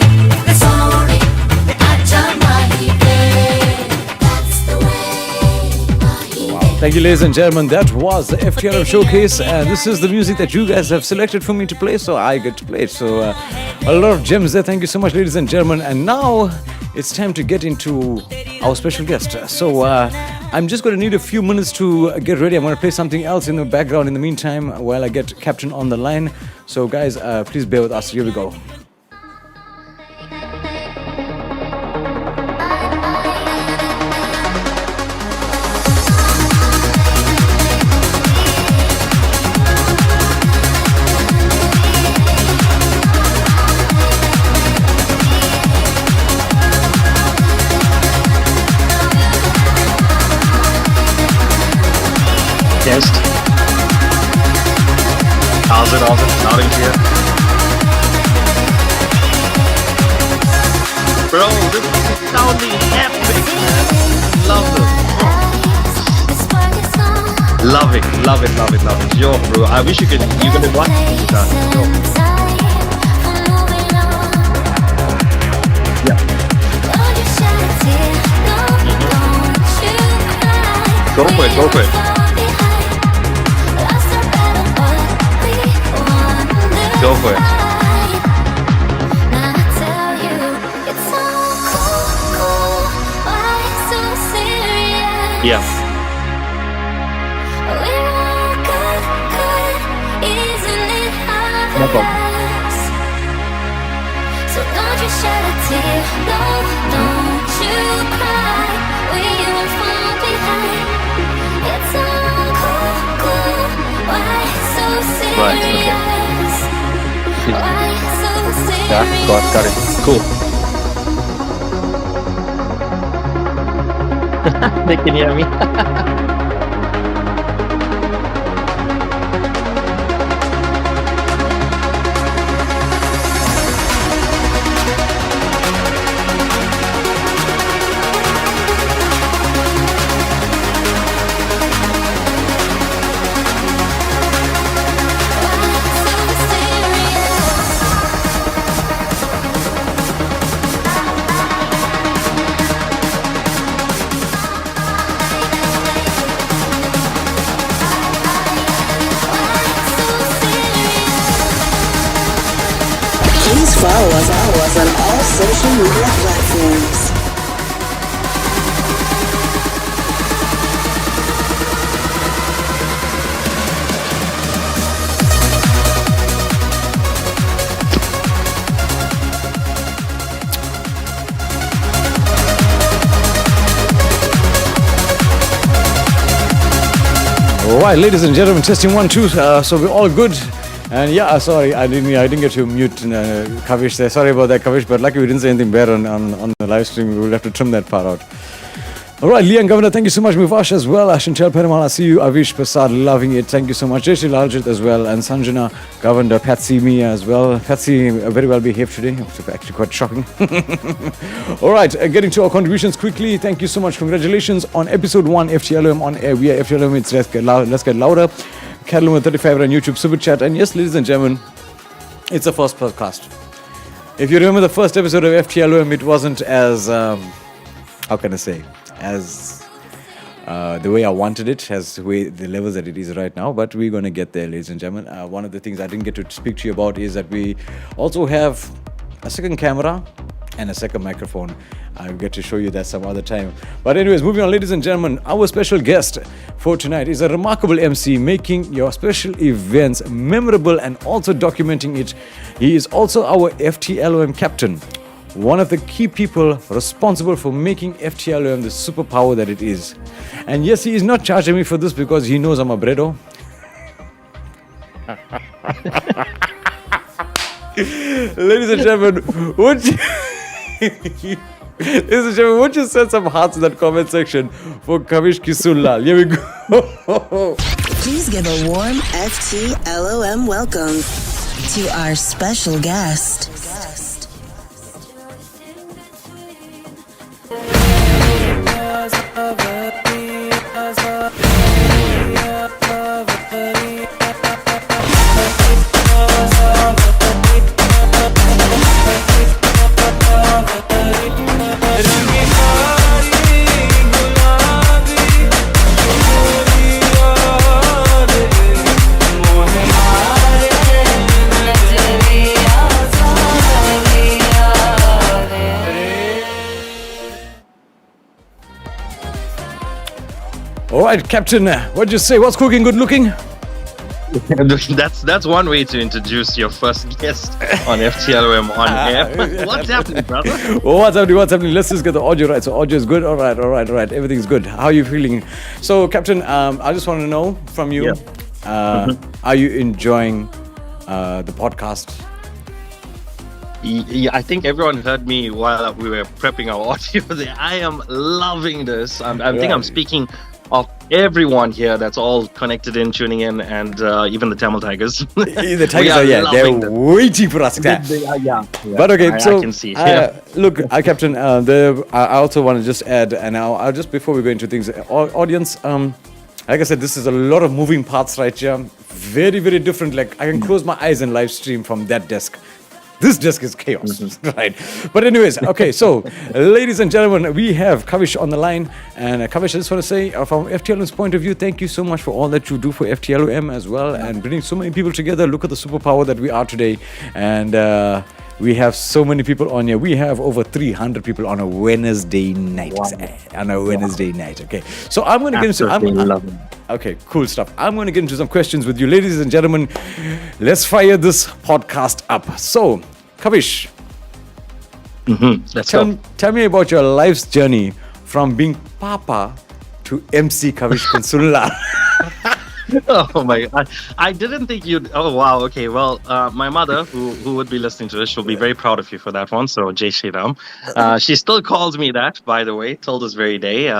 [SPEAKER 9] रे आजा माही वे.
[SPEAKER 2] Thank you, ladies and gentlemen. That was the FTRM Showcase, and this is the music that you guys have selected for me to play, so I get to play it. So, a lot of gems there. Thank you so much, ladies and gentlemen. And now it's time to get into our special guest. So, I'm just going to need a few minutes to get ready. I'm going to play something else in the background in the meantime while I get Captain on the line. So, guys, please bear with us. Here we go.
[SPEAKER 12] Guest. How's it? Nodding to you. Bro, this is sounding epic, man. Love this. Love it. Yo, bro, I wish you could watch this. Yo. Yeah. Go for it. Go for it. Yeah. No problem.
[SPEAKER 6] So don't you shed a tear, no, don't you cry. We won't fall behind. It's all cool. Why so serious?
[SPEAKER 12] Right, okay.
[SPEAKER 6] Why so serious?
[SPEAKER 12] Yeah, got it. Cool. They can hear me.
[SPEAKER 8] Please follow us on all social media platforms.
[SPEAKER 2] All right, ladies and gentlemen, testing 1, 2. So we're all good. And yeah, sorry, I didn't get to mute Kavish there. Sorry about that, Kavish. But lucky we didn't say anything bad on the live stream. We'll have to trim that part out. All right, Lian Governor, thank you so much. Muvash as well. Ashantel Perumal, I see you. Avish Prasad, loving it. Thank you so much. Jashi Laljit as well. And Sanjana Governor, Patsy Mia as well. Patsy, very well behaved today. It's actually quite shocking. All right, getting to our contributions quickly. Thank you so much. Congratulations on episode 1, FTLM on air. We are FTLM. It's Let's Get Louder. Cataluma 35 on YouTube, Super Chat. And yes, ladies and gentlemen, it's the first podcast. If you remember the first episode of FTLM, it wasn't as, how can I say, as the way I wanted it, as the levels that it is right now. But we're going to get there, ladies and gentlemen. One of the things I didn't get to speak to you about is that we also have a second camera and a second microphone. I'll get to show you that some other time. But anyways, moving on, ladies and gentlemen, our special guest for tonight is a remarkable MC making your special events memorable and also documenting it. He is also our FTLOM captain, one of the key people responsible for making FTLOM the superpower that it is. And yes, he is not charging me for this because he knows I'm a bredo. Ladies and gentlemen, would you... Ladies and gentlemen, would you send some hearts in that comment section for Kavish Kisulal? Here we go.
[SPEAKER 8] Please give a warm FTLOM welcome to our special guest.
[SPEAKER 2] All right, Captain, what'd you say? What's cooking? Good looking?
[SPEAKER 12] That's one way to introduce your first guest on FTLOM on air. What's happening, brother?
[SPEAKER 2] Oh, what's happening? Let's just get the audio right. So audio is good. All right. Everything's good. How are you feeling? So, Captain, I just want to know from you, are you enjoying the podcast?
[SPEAKER 12] Yeah, I think everyone heard me while we were prepping our audio there. I am loving this. I think I'm speaking of everyone here that's all connected in, tuning in, and even the Tamil Tigers.
[SPEAKER 2] The Tigers are they're waiting for us.
[SPEAKER 12] Yeah.
[SPEAKER 2] But okay,
[SPEAKER 12] I
[SPEAKER 2] so
[SPEAKER 12] can see.
[SPEAKER 2] Look, Captain, I also want to just add, and I'll just before we go into things, audience, like I said, this is a lot of moving parts right here. Very, very different. Like I can close my eyes and live stream from that desk. This desk is chaos, right? But anyways, okay, so ladies and gentlemen, we have Kavish on the line. And Kavish, I just want to say, from FTLOM's point of view, thank you so much for all that you do for FTLOM as well and bringing so many people together. Look at the superpower that we are today. And we have so many people on here. We have over 300 people on a Wednesday night. Okay. So I'm going to get into... Okay, cool stuff. I'm going to get into some questions with you. Ladies and gentlemen, let's fire this podcast up. So, Kavish, tell me about your life's journey from being Papa to MC Kavish Consulla.
[SPEAKER 12] Oh my God. I didn't think you'd... Oh, wow. Okay. Well, my mother, who would be listening to this, she'll be very proud of you for that one. So, Jai Shri Ram. She still calls me that, by the way, till this very day.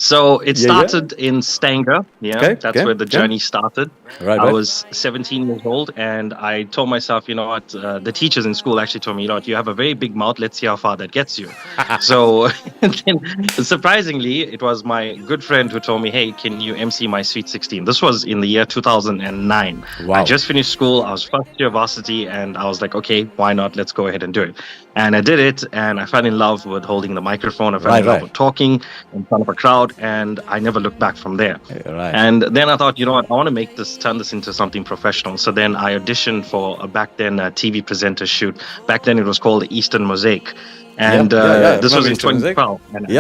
[SPEAKER 12] So it started in Stanger. That's where the journey started. I was 17 years old and I told myself, you know what, the teachers in school actually told me, you know what, you have a very big mouth. Let's see how far that gets you. So then, surprisingly, it was my good friend who told me, hey, can you MC my Sweet 16? This was in the year 2009. Wow. I just finished school. I was first year varsity and I was like, okay, why not? Let's go ahead and do it. And I did it and I fell in love with holding the microphone. I fell in love with talking in front of a crowd. And I never looked back from there. And then I thought, you know what, I want to turn this into something professional. So then I auditioned for back then a TV presenter shoot. Back then it was called the Eastern Mosaic. And this was in 2012. And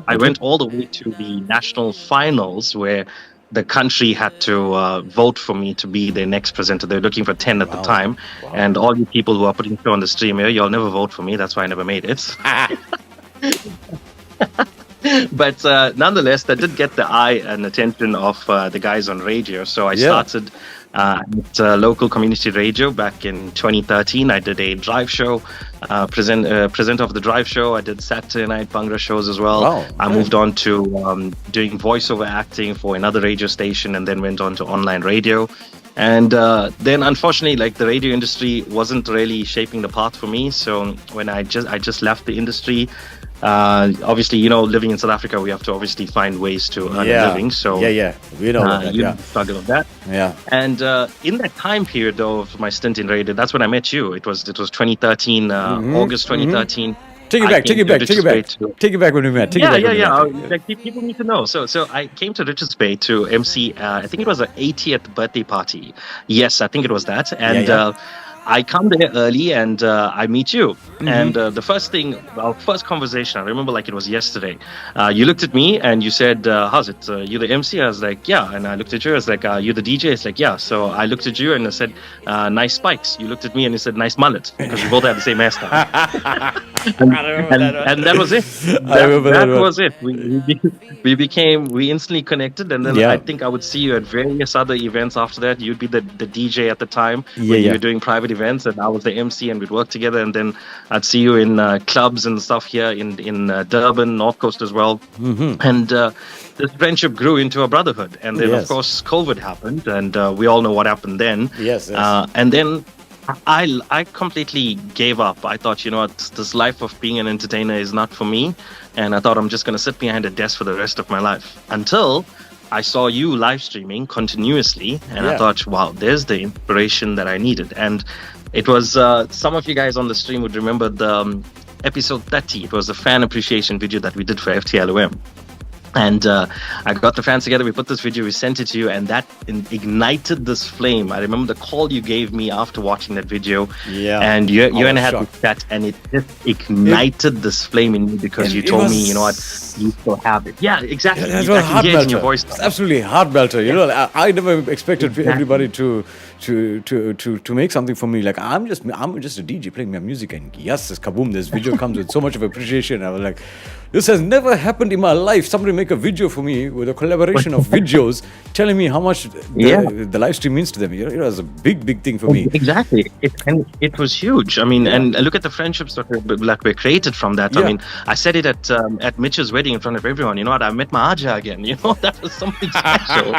[SPEAKER 12] I went all the way to the national finals where the country had to vote for me to be their next presenter. They were looking for 10 at the time. And all you people who are putting show on the stream here, you'll never vote for me. That's why I never made it. But nonetheless, that did get the eye and attention of the guys on radio. So I started at local community radio back in 2013. I did a drive show, presenter of the drive show. I did Saturday night Bhangra shows as well. I moved on to doing voiceover acting for another radio station and then went on to online radio. And then, unfortunately, like the radio industry wasn't really shaping the path for me. So when I just left the industry, obviously, you know, living in South Africa, we have to obviously find ways to earn a living. So
[SPEAKER 2] we know that,
[SPEAKER 12] struggle with that. And in that time period of my stint in radio, that's when I met you. It was 2013, August 2013.
[SPEAKER 2] Take it back when we met.
[SPEAKER 12] Like people need to know. So I came to Richards Bay to MC. I think it was an 80th birthday party. Yes, I think it was that. And I come there early and I meet you. And the first thing, our first conversation, I remember like it was yesterday. You looked at me and you said, how's it? You the MC? I was like, yeah. And I looked at you, I was like, you the DJ? It's like, yeah. So I looked at you and I said, nice spikes. You looked at me and you said, nice mullet. Because we both had the same hairstyle. and that was it. That was it. We instantly connected. And then I think I would see you at various other events after that. You'd be the DJ at the time when you were doing private events, and I was the MC, and we'd work together. And then I'd see you in clubs and stuff here in Durban, North Coast as well. And this friendship grew into a brotherhood. And then, of course, COVID happened, and we all know what happened then. And then I completely gave up. I thought, you know what, this life of being an entertainer is not for me. And I thought I'm just going to sit behind a desk for the rest of my life until I saw you live streaming continuously. And I thought, wow, there's the inspiration that I needed. And it was, some of you guys on the stream would remember the episode 30. It was a fan appreciation video that we did for FTLOM. And I got the fans together, we put this video, we sent it to you, and that ignited this flame. I remember the call you gave me after watching that video. And you and I had this chat, and it just ignited this flame in me because you told me, you know what, you still have it. Yeah, exactly.
[SPEAKER 2] It was
[SPEAKER 12] I can hear it in your
[SPEAKER 2] heart
[SPEAKER 12] voice.
[SPEAKER 2] melter. It's absolutely heart melter. You know, I never expected everybody to make something for me. Like I'm just a DJ playing my music, and yes, this kaboom, this video comes with so much of appreciation. I was like, this has never happened in my life. Somebody make a video for me with a collaboration of videos telling me how much the live stream means to them. You know, it was a big thing for me.
[SPEAKER 12] Exactly. It was huge. I mean, and look at the friendships that were created from that. I mean, I said it at Mitch's wedding in front of everyone. You know what? I met my Aja again. You know, that was something special.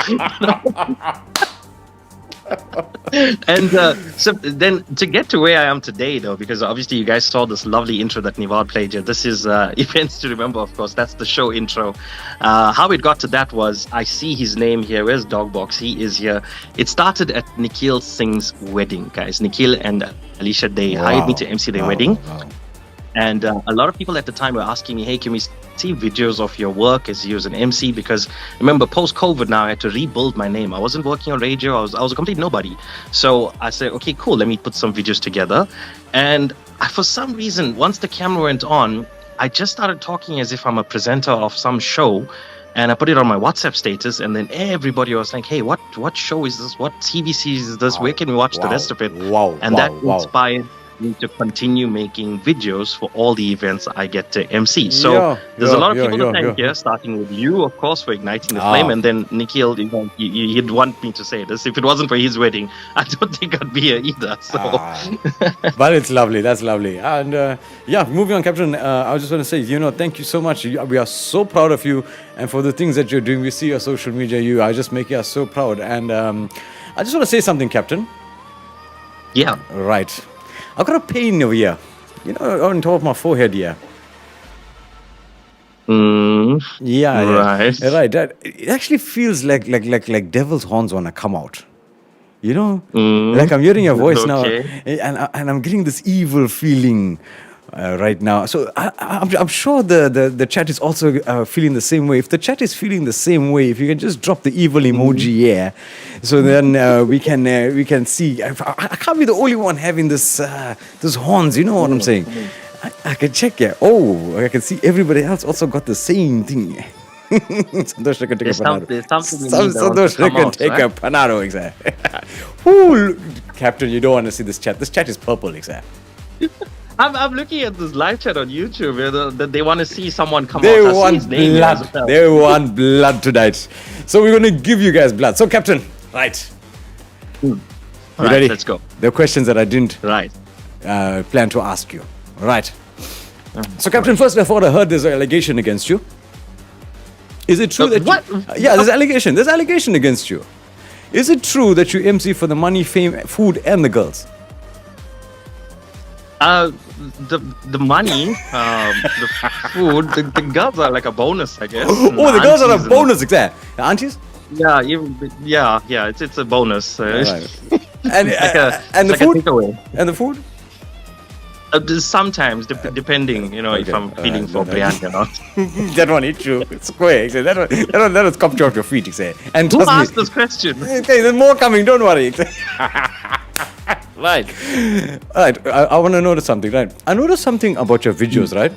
[SPEAKER 12] And so then to get to where I am today, though, because obviously you guys saw this lovely intro that Nivaadh played here. This is Events to Remember, of course. That's the show intro. How it got to that was, I see his name here. Where's Dogbox? He is here. It started at Nikhil Singh's wedding, guys. Nikhil and Alicia, they hired me to MC their wedding. And a lot of people at the time were asking me, hey, can we see videos of your work as you as an MC? Because remember, post-COVID now, I had to rebuild my name. I wasn't working on radio. I was a complete nobody. So I said, okay, cool. Let me put some videos together. And for some reason, once the camera went on, I just started talking as if I'm a presenter of some show. And I put it on my WhatsApp status. And then everybody was like, hey, what show is this? What TV series is this? Where can we watch the rest of it? And that inspired me to continue making videos for all the events I get to MC. So there's a lot of people to thank here, starting with you, of course, for igniting the flame. And then Nikhil, you know, he'd want me to say this. If it wasn't for his wedding, I don't think I'd be here either. So,
[SPEAKER 2] but it's lovely. That's lovely. And moving on, Captain, I was just going to say, you know, thank you so much. We are so proud of you, and for the things that you're doing. We see your social media. I just make us so proud. And I just want to say something, Captain.
[SPEAKER 12] Yeah.
[SPEAKER 2] Right. I've got a pain over here, you know, on top of my forehead here. Right. It actually feels like devil's horns want to come out. You know, like I'm hearing your voice now, and I'm getting this evil feeling right now. So I'm sure the chat is also feeling the same way. If the chat is feeling the same way, if you can just drop the evil emoji so then we can see. I can't be the only one having this horns. You know what I'm saying? I can check. I can see everybody else also got the same thing. Santosh can take a panado. Exactly. Captain, you don't want to see this chat. This chat is purple. Exactly.
[SPEAKER 12] I'm looking at this live chat on YouTube. That they want to see someone come
[SPEAKER 2] they
[SPEAKER 12] out.
[SPEAKER 2] Want blood. They want blood tonight. So we're going to give you guys blood. So, Captain, right. You ready?
[SPEAKER 12] Let's go.
[SPEAKER 2] The questions that I didn't plan to ask you. Right. So, Captain, first of all, I heard there's an allegation against you. Is it true that
[SPEAKER 12] what?
[SPEAKER 2] There's allegation. There's allegation against you. Is it true that you MC for the money, fame, food, and the girls?
[SPEAKER 12] The money, the food, the girls are like a bonus, I guess.
[SPEAKER 2] The girls are a bonus, exactly. The aunties?
[SPEAKER 12] Yeah, it's a bonus.
[SPEAKER 2] Right. And the food? And the food?
[SPEAKER 12] Sometimes, depending, you know, if I'm feeling for biryani or not.
[SPEAKER 2] That one is true. It's square. That one comes off your feet. And
[SPEAKER 12] who asked this question?
[SPEAKER 2] Okay, there's more coming. Don't worry. Right. Right. I want to notice something, right? I noticed something about your videos, right?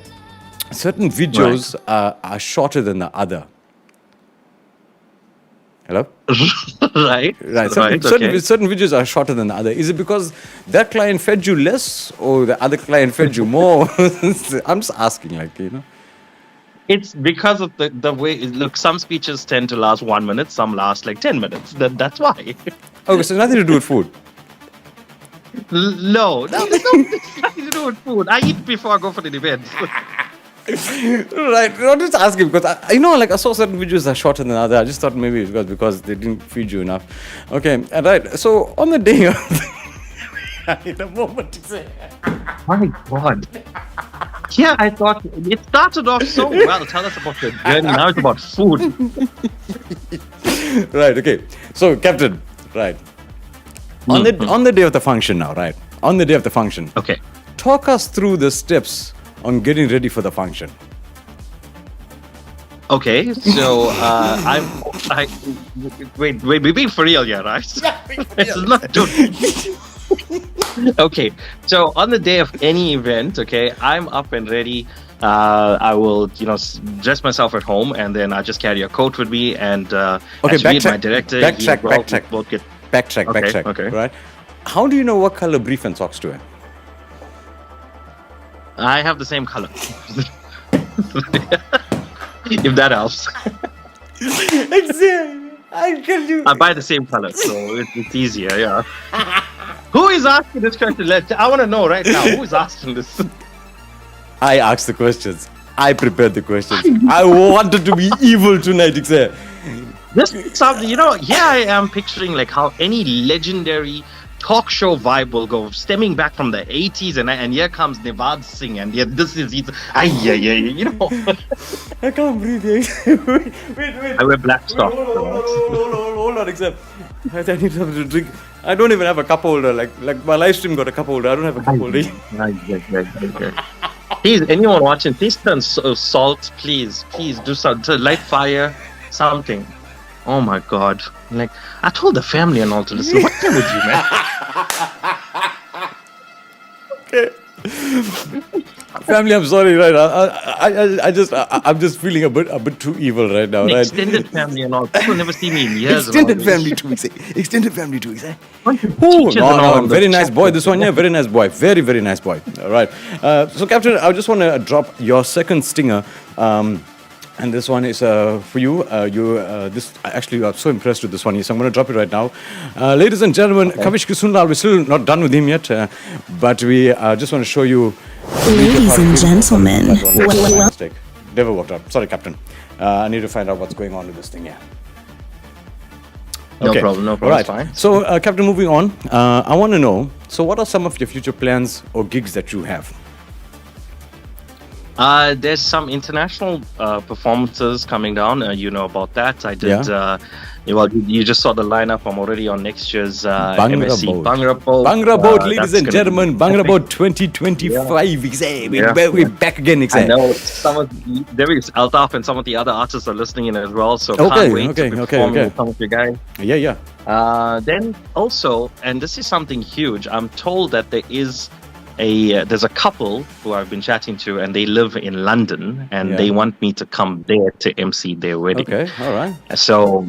[SPEAKER 2] Certain videos are shorter than the other. Hello?
[SPEAKER 12] Right.
[SPEAKER 2] Right.
[SPEAKER 12] Right.
[SPEAKER 2] Certain videos are shorter than the other. Is it because that client fed you less or the other client fed you more? I'm just asking, like, you know.
[SPEAKER 12] It's because of the way. Look, some speeches tend to last 1 minute, some last like 10 minutes. That's why.
[SPEAKER 2] Okay, so nothing to do with food.
[SPEAKER 12] No, there's nothing to do with food. I eat before I go for the event.
[SPEAKER 2] Right. I'm just asking because I saw certain videos are shorter than other. I just thought maybe it was because they didn't feed you enough. Okay. Right. So on the day of the moment you say.
[SPEAKER 12] My God. Yeah, I thought it started off so well. Tell us about your journey. Now it's about food.
[SPEAKER 2] Right. Okay. So, Captain. Right. On the day of the function now. Right. On the day of the function.
[SPEAKER 12] Okay.
[SPEAKER 2] Talk us through the steps on getting ready for the function.
[SPEAKER 12] Okay. So wait. We're being for real here, right?
[SPEAKER 2] Yeah,
[SPEAKER 12] it's not joking. Okay, so on the day of any event, okay, I'm up and ready. I will, dress myself at home, and then I just carry a coat with me. And
[SPEAKER 2] okay,
[SPEAKER 12] my director,
[SPEAKER 2] backtrack.
[SPEAKER 12] Okay.
[SPEAKER 2] Right? How do you know what color brief and socks to wear?
[SPEAKER 12] I have the same color. If that helps. I buy the same color, so it's easier. Yeah. Who is asking this question? I want to know right now. Who is asking this?
[SPEAKER 2] I asked the questions. I prepared the questions. I wanted to be evil tonight, Ixay.
[SPEAKER 12] This something, here I am picturing like how any legendary talk show vibe will go, stemming back from the 80s, and here comes Nivaadh Singh, and this is
[SPEAKER 2] I can't breathe. Wait.
[SPEAKER 12] I wear black socks.
[SPEAKER 2] Hold on, except I need something to drink. I don't even have a cup holder. Like my live stream got a cup holder. I don't have a cup holder.
[SPEAKER 12] Please, anyone watching, please turn salt. Please do something. Light fire, something. Oh my God! Like I told the family and all to listen. What's wrong with you, man?
[SPEAKER 2] Okay. Family, I'm sorry, right? I'm just feeling a bit too evil right now, right?
[SPEAKER 12] Extended family and all. People never see me in years.
[SPEAKER 2] Extended family too, Extended family too, Oh, no, very nice boy. This one, yeah, very nice boy. Very, very nice boy. All right. So, Captain, I just want to drop your second stinger. And this one is for you. Actually, I'm so impressed with this one. So I'm going to drop it right now. Ladies and gentlemen, Kavish Kisundal, we're still not done with him yet, but we just want to show you.
[SPEAKER 1] Ladies and gentlemen,
[SPEAKER 2] Mistake. Never worked out. Sorry, Captain. I need to find out what's going on with this thing here.
[SPEAKER 12] No problem.
[SPEAKER 2] All right.
[SPEAKER 12] Fine.
[SPEAKER 2] So, Captain, moving on. I want to know. So, what are some of your future plans or gigs that you have?
[SPEAKER 12] There's some international performances coming down. You know about that. I did. You just saw the lineup. I'm already on next year's MSC
[SPEAKER 2] Bhangra Boat, ladies and gentlemen. Bhangra Boat 2025. We're back again.
[SPEAKER 12] I know there is Altaf and some of the other artists are listening in as well. So can't wait to perform with some of you guys.
[SPEAKER 2] Yeah.
[SPEAKER 12] Then also, and this is something huge. I'm told that there's a couple who I've been chatting to, and they live in London, and they want me to come there to MC their wedding.
[SPEAKER 2] Okay, all right.
[SPEAKER 12] So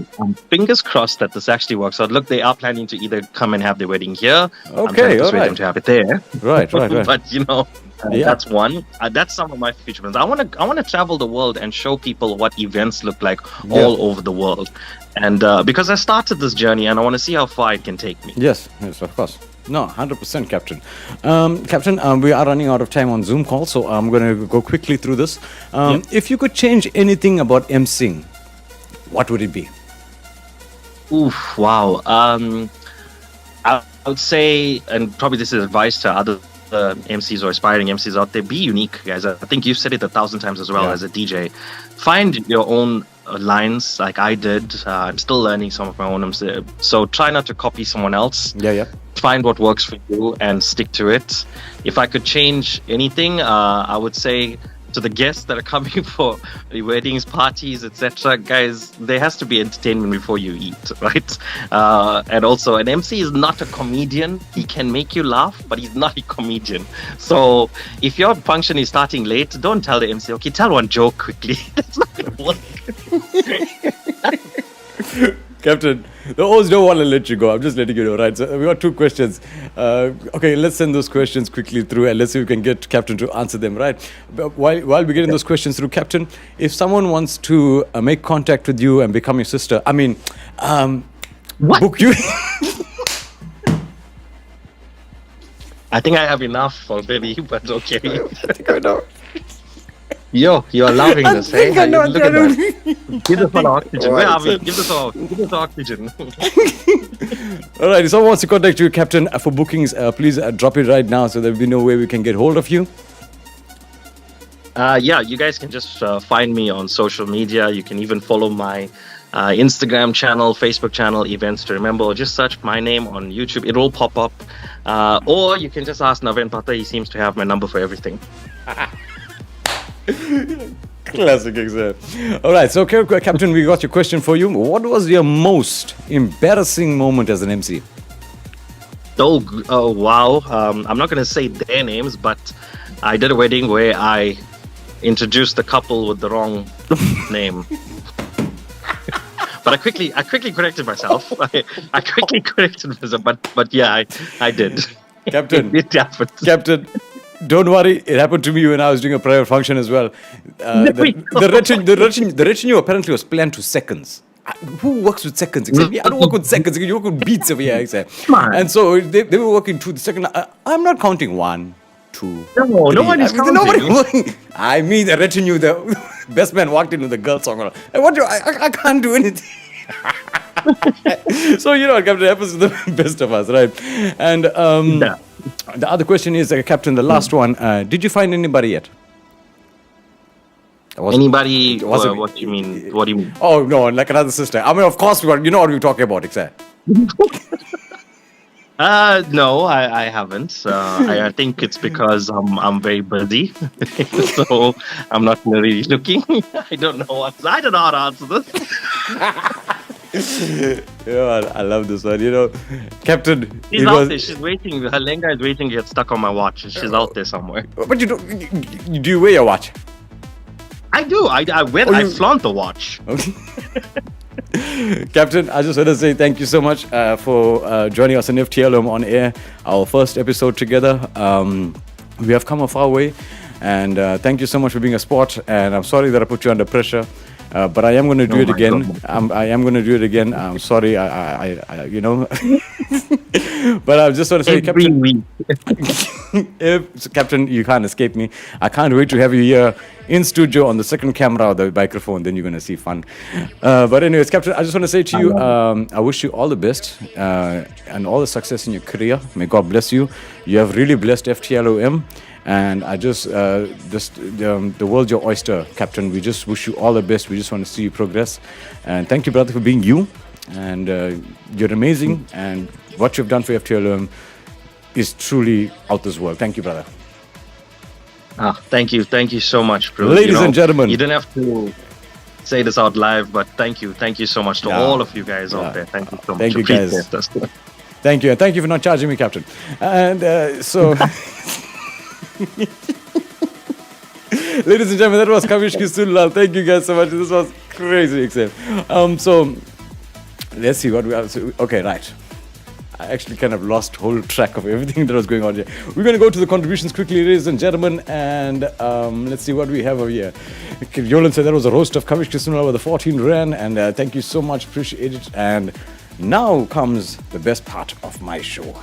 [SPEAKER 12] fingers crossed that this actually works out. Look, they are planning to either come and have their wedding here.
[SPEAKER 2] Okay,
[SPEAKER 12] I'm trying to persuade them to have it there.
[SPEAKER 2] Right.
[SPEAKER 12] But that's one. That's some of my future plans. I want to travel the world and show people what events look like all over the world, and because I started this journey, and I want to see how far it can take me.
[SPEAKER 2] Yes, of course. No, 100%, Captain. Captain, we are running out of time on Zoom call, so I'm going to go quickly through this. If you could change anything about emceeing, what would it be?
[SPEAKER 12] Oof, wow. I would say, and probably this is advice to other MCs or aspiring MCs out there, be unique, guys. I think you've said it 1,000 times as well as a DJ. Find your own lines like I did. I'm still learning some of my own. So try not to copy someone else.
[SPEAKER 2] Yeah.
[SPEAKER 12] Find what works for you and stick to it. If I could change anything, I would say to the guests that are coming for weddings, parties, etc. Guys, there has to be entertainment before you eat, right? And also, an MC is not a comedian. He can make you laugh, but he's not a comedian. So if your function is starting late, don't tell the MC, okay, tell one joke quickly. That's not going to work.
[SPEAKER 2] Captain, the hosts don't want to let you go. I'm just letting you know, right? So we got 2 questions. Okay, let's send those questions quickly through and let's see if we can get Captain to answer them, right? But while we're getting those questions through, Captain, if someone wants to make contact with you and become your sister, book you.
[SPEAKER 12] I think I have enough already, but okay.
[SPEAKER 2] I think I know.
[SPEAKER 12] Yo, you're loving this, hey?
[SPEAKER 2] I know.
[SPEAKER 12] Look at that. Give this one oxygen. Where are we? Give this oxygen.
[SPEAKER 2] All right, if someone wants to contact you, Captain, for bookings, please drop it right now so there'll be no way we can get hold of you.
[SPEAKER 12] Yeah, you guys can just find me on social media. You can even follow my Instagram channel, Facebook channel, Events to Remember, or just search my name on YouTube. It will pop up. Or you can just ask Naven Pata. He seems to have my number for everything.
[SPEAKER 2] Classic exam. All right, so Captain, we got your question for you. What was your most embarrassing moment as an MC?
[SPEAKER 12] Oh wow. I'm not going to say their names, but I did a wedding where I introduced the couple with the wrong name. But I quickly corrected myself. I quickly corrected myself, but yeah, I did.
[SPEAKER 2] Captain,
[SPEAKER 12] it happened.
[SPEAKER 2] Captain, don't worry, it happened to me when I was doing a private function as well. The retinue apparently was planned to seconds. Who works with seconds? Except me, I don't work with seconds. You work with beats over here. Except. And so they were working to the second. I'm not counting 1, 2.
[SPEAKER 12] No, no one is counting.
[SPEAKER 2] Nobody. I mean, the retinue. The best man walked in with the girl song. I can't do anything. So you know what, Captain, happens to the best of us, right? And the other question is, Captain, the last one. Did you find anybody yet?
[SPEAKER 12] Anybody? What do you mean? What do you mean?
[SPEAKER 2] Oh no, like another sister. I mean, of course, you know what we're talking about, exactly.
[SPEAKER 12] No, I haven't. I think it's because I'm very busy, so I'm not really looking. I don't know how to answer this.
[SPEAKER 2] Yeah, I love this one. You know, Captain.
[SPEAKER 12] She's out there. She's waiting. Her lenga is waiting to get stuck on my watch. She's out there somewhere.
[SPEAKER 2] But do you wear your watch?
[SPEAKER 12] I do. I flaunt the watch.
[SPEAKER 2] Okay. Captain, I just want to say thank you so much for joining us in FTLM on air, our first episode together. We have come a far way, and thank you so much for being a sport. And I'm sorry that I put you under pressure, but I am going to do it again. I am going to do it again. I'm sorry, I you know. But I just want to say, Captain, Captain, you can't escape me. I can't wait to have you here in studio on the second camera or the microphone. Then you're going to see fun. But anyways, Captain, I just want to say to you, I wish you all the best and all the success in your career. May God bless you. You have really blessed FTLOM. And I just the world's your oyster, Captain. We just wish you all the best. We just want to see you progress. And thank you, brother, for being you. And you're amazing. And what you've done for FTLM is truly out this world. Thank you, brother.
[SPEAKER 12] Thank you so much, bro.
[SPEAKER 2] Ladies and gentlemen,
[SPEAKER 12] you didn't have to say this out live, but thank you so much to all of you guys out there. Thank you so much.
[SPEAKER 2] Thank you, guys. Thank you, and thank you for not charging me, Captain. And so, ladies and gentlemen, that was Kavish Kisulla. Thank you guys so much. This was crazy, except so let's see what we have. Okay, right. I actually kind of lost whole track of everything that was going on here. We're going to go to the contributions quickly, ladies and gentlemen, and let's see what we have over here. Yolan said that was a roast of Kavish Kisulla with the 14 Rand, and thank you so much, appreciate it. And now comes the best part of my show.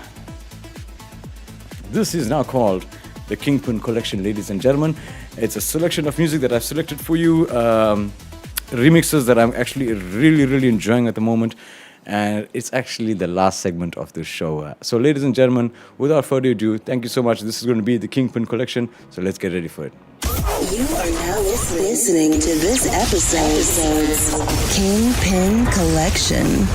[SPEAKER 2] This is now called the Kingpin Collection, ladies and gentlemen. It's a selection of music that I've selected for you, remixes that I'm actually really enjoying at the moment. And it's actually the last segment of this show. So ladies and gentlemen, without further ado, thank you so much. This is going to be the Kingpin Collection. So let's get ready for it.
[SPEAKER 1] You are now listening to this episode's Kingpin Collection.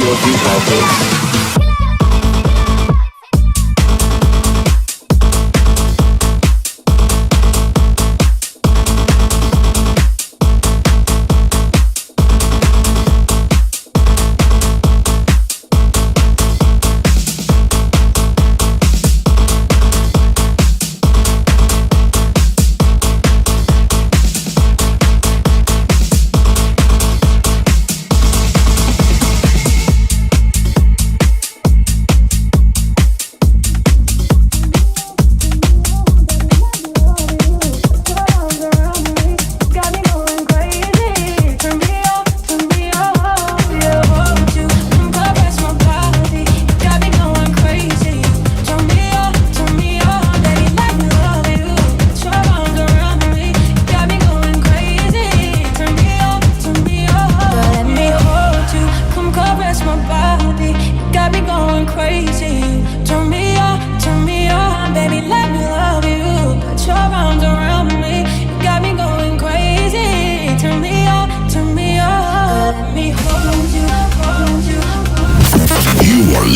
[SPEAKER 2] रोटी पराठे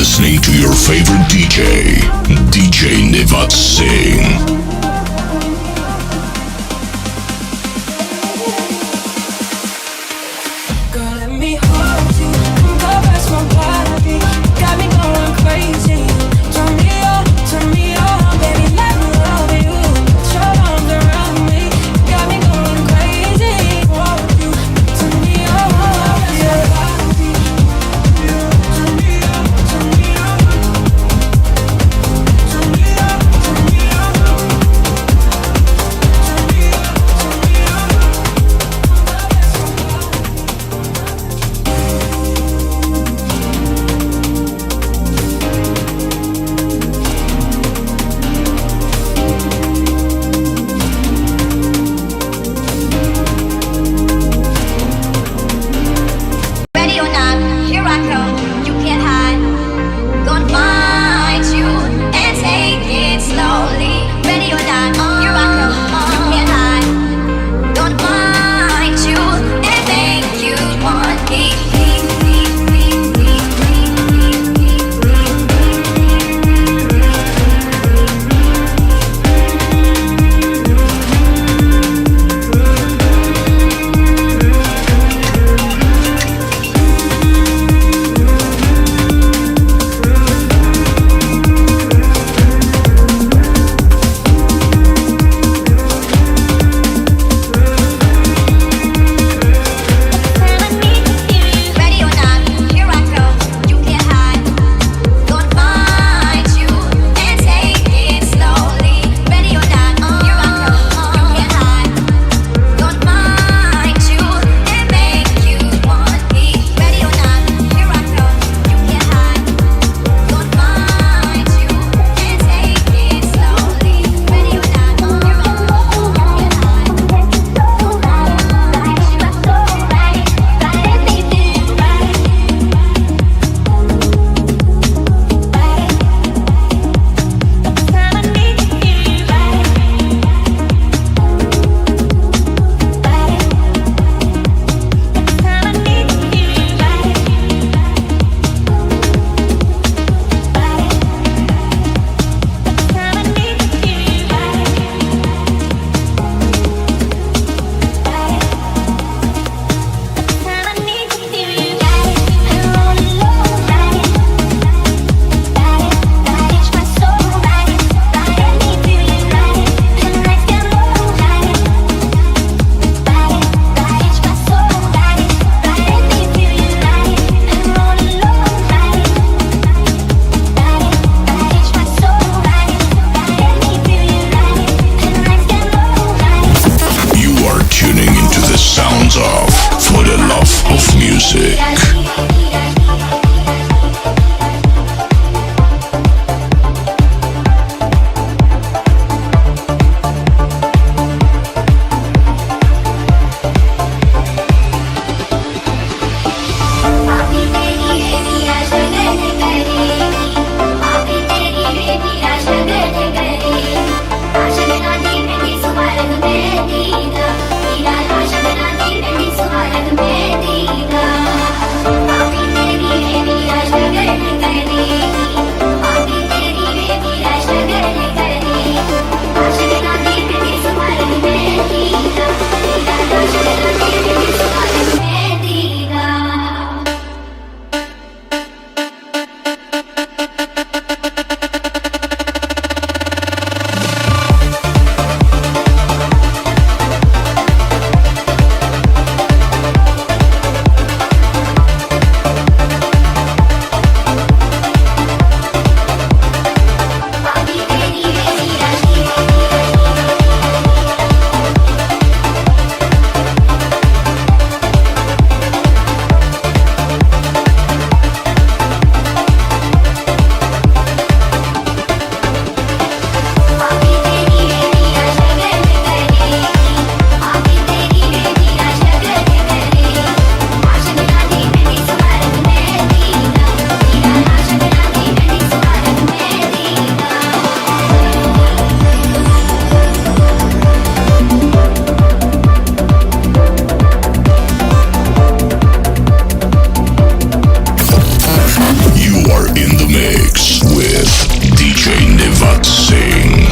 [SPEAKER 3] Listening to your favorite DJ, Deejay Nivaadh Singh. mix with DJ Nivaadh Singh.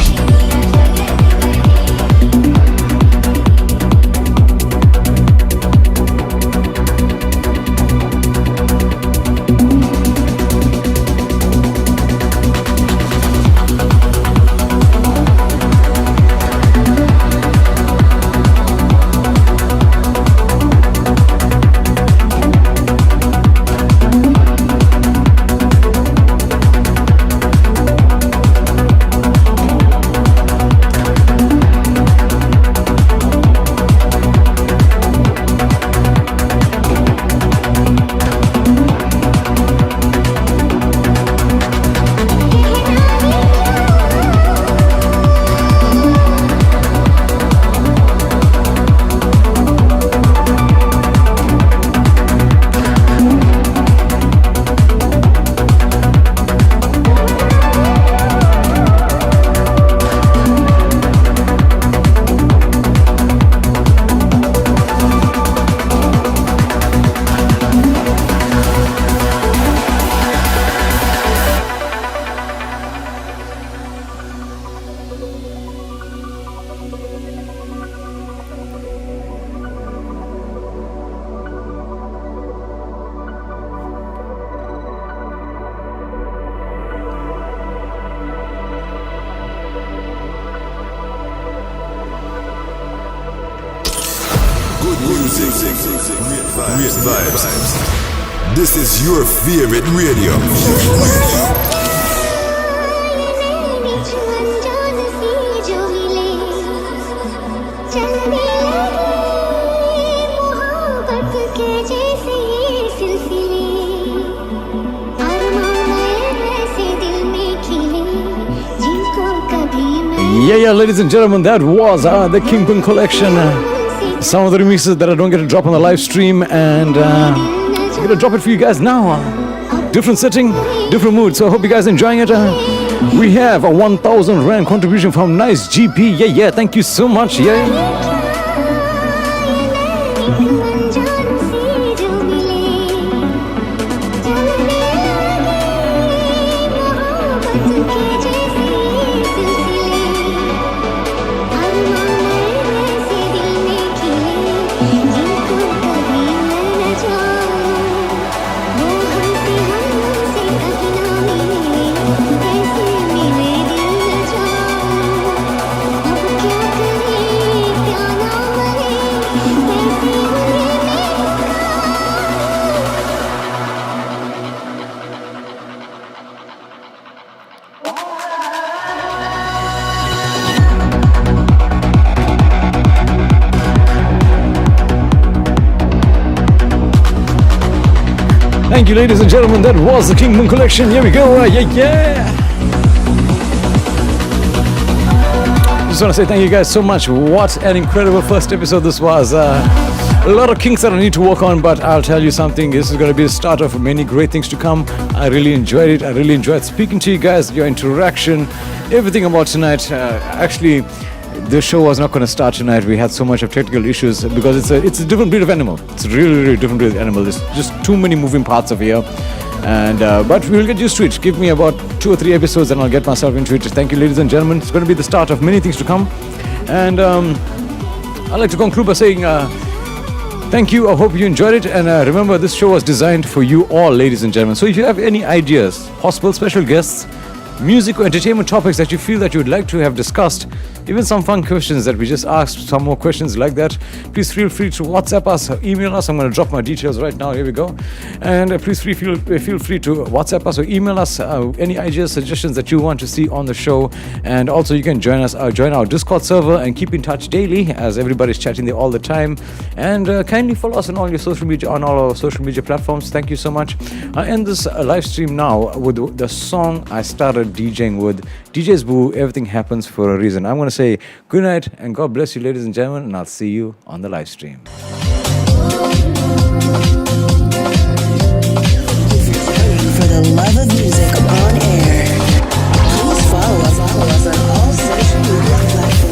[SPEAKER 13] Great vibes. This is your favorite radio.
[SPEAKER 2] Yeah, ladies and gentlemen, that was the Kingpin collection. Some of the remixes that I don't get to drop on the live stream, and I'm gonna drop it for you guys now. Different setting, different mood. So I hope you guys are enjoying it. We have a 1,000 Rand contribution from Nice GP. Yeah, thank you so much. Yeah. Thank you, ladies and gentlemen. That was the Kingpin collection. Here we go. Yeah. Just want to say thank you guys so much. What an incredible first episode this was. A lot of kinks that I need to work on, but I'll tell you something. This is going to be the start of many great things to come. I really enjoyed it. I really enjoyed speaking to you guys, your interaction, everything about tonight. Actually, the show was not going to start tonight. We had so much of technical issues because it's a different breed of animal. It's a really different breed of animal. There's just too many moving parts over here. And but we'll get used to it. Give me about 2 or 3 episodes and I'll get myself into it. Thank you, ladies and gentlemen. It's going to be the start of many things to come. And I'd like to conclude by saying thank you. I hope you enjoyed it. And remember, this show was designed for you all, ladies and gentlemen. So if you have any ideas, possible special guests, music or entertainment topics that you feel that you would like to have discussed, even some fun questions that we just asked, some more questions like that, please feel free to WhatsApp us or email us. I'm going to drop my details right now. Here we go. And please feel free to WhatsApp us or email us any ideas, suggestions that you want to see on the show. And also you can join our Discord server and keep in touch daily as everybody's chatting there all the time. And kindly follow us on all our social media platforms. Thank you so much. I end this live stream now with the song I started DJing with. DJ's Boo, everything happens for a reason. I'm going to say good night and God bless you, ladies and gentlemen, and I'll see you on the live stream.
[SPEAKER 1] For the love of music on air, please follow us on all social media platforms.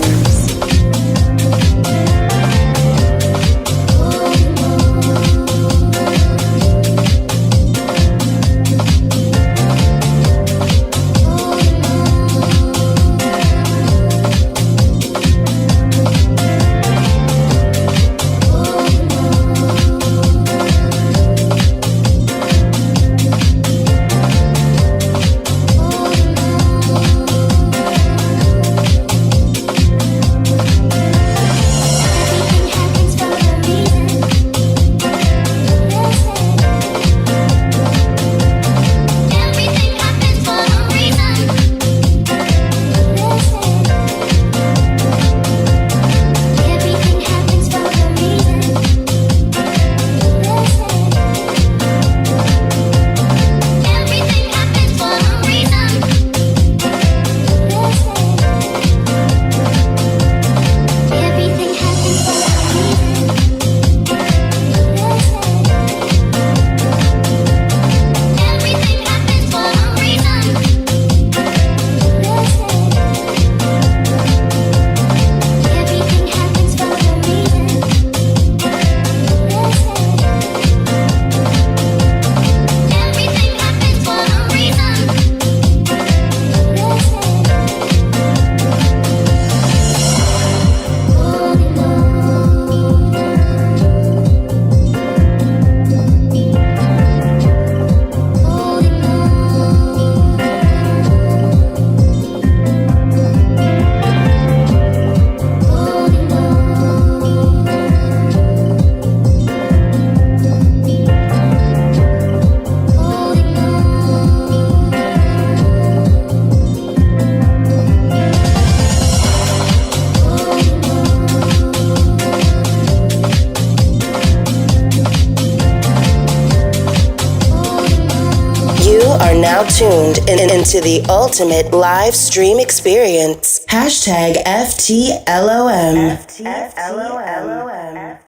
[SPEAKER 8] are now tuned into the ultimate live stream experience. Hashtag FTLOM.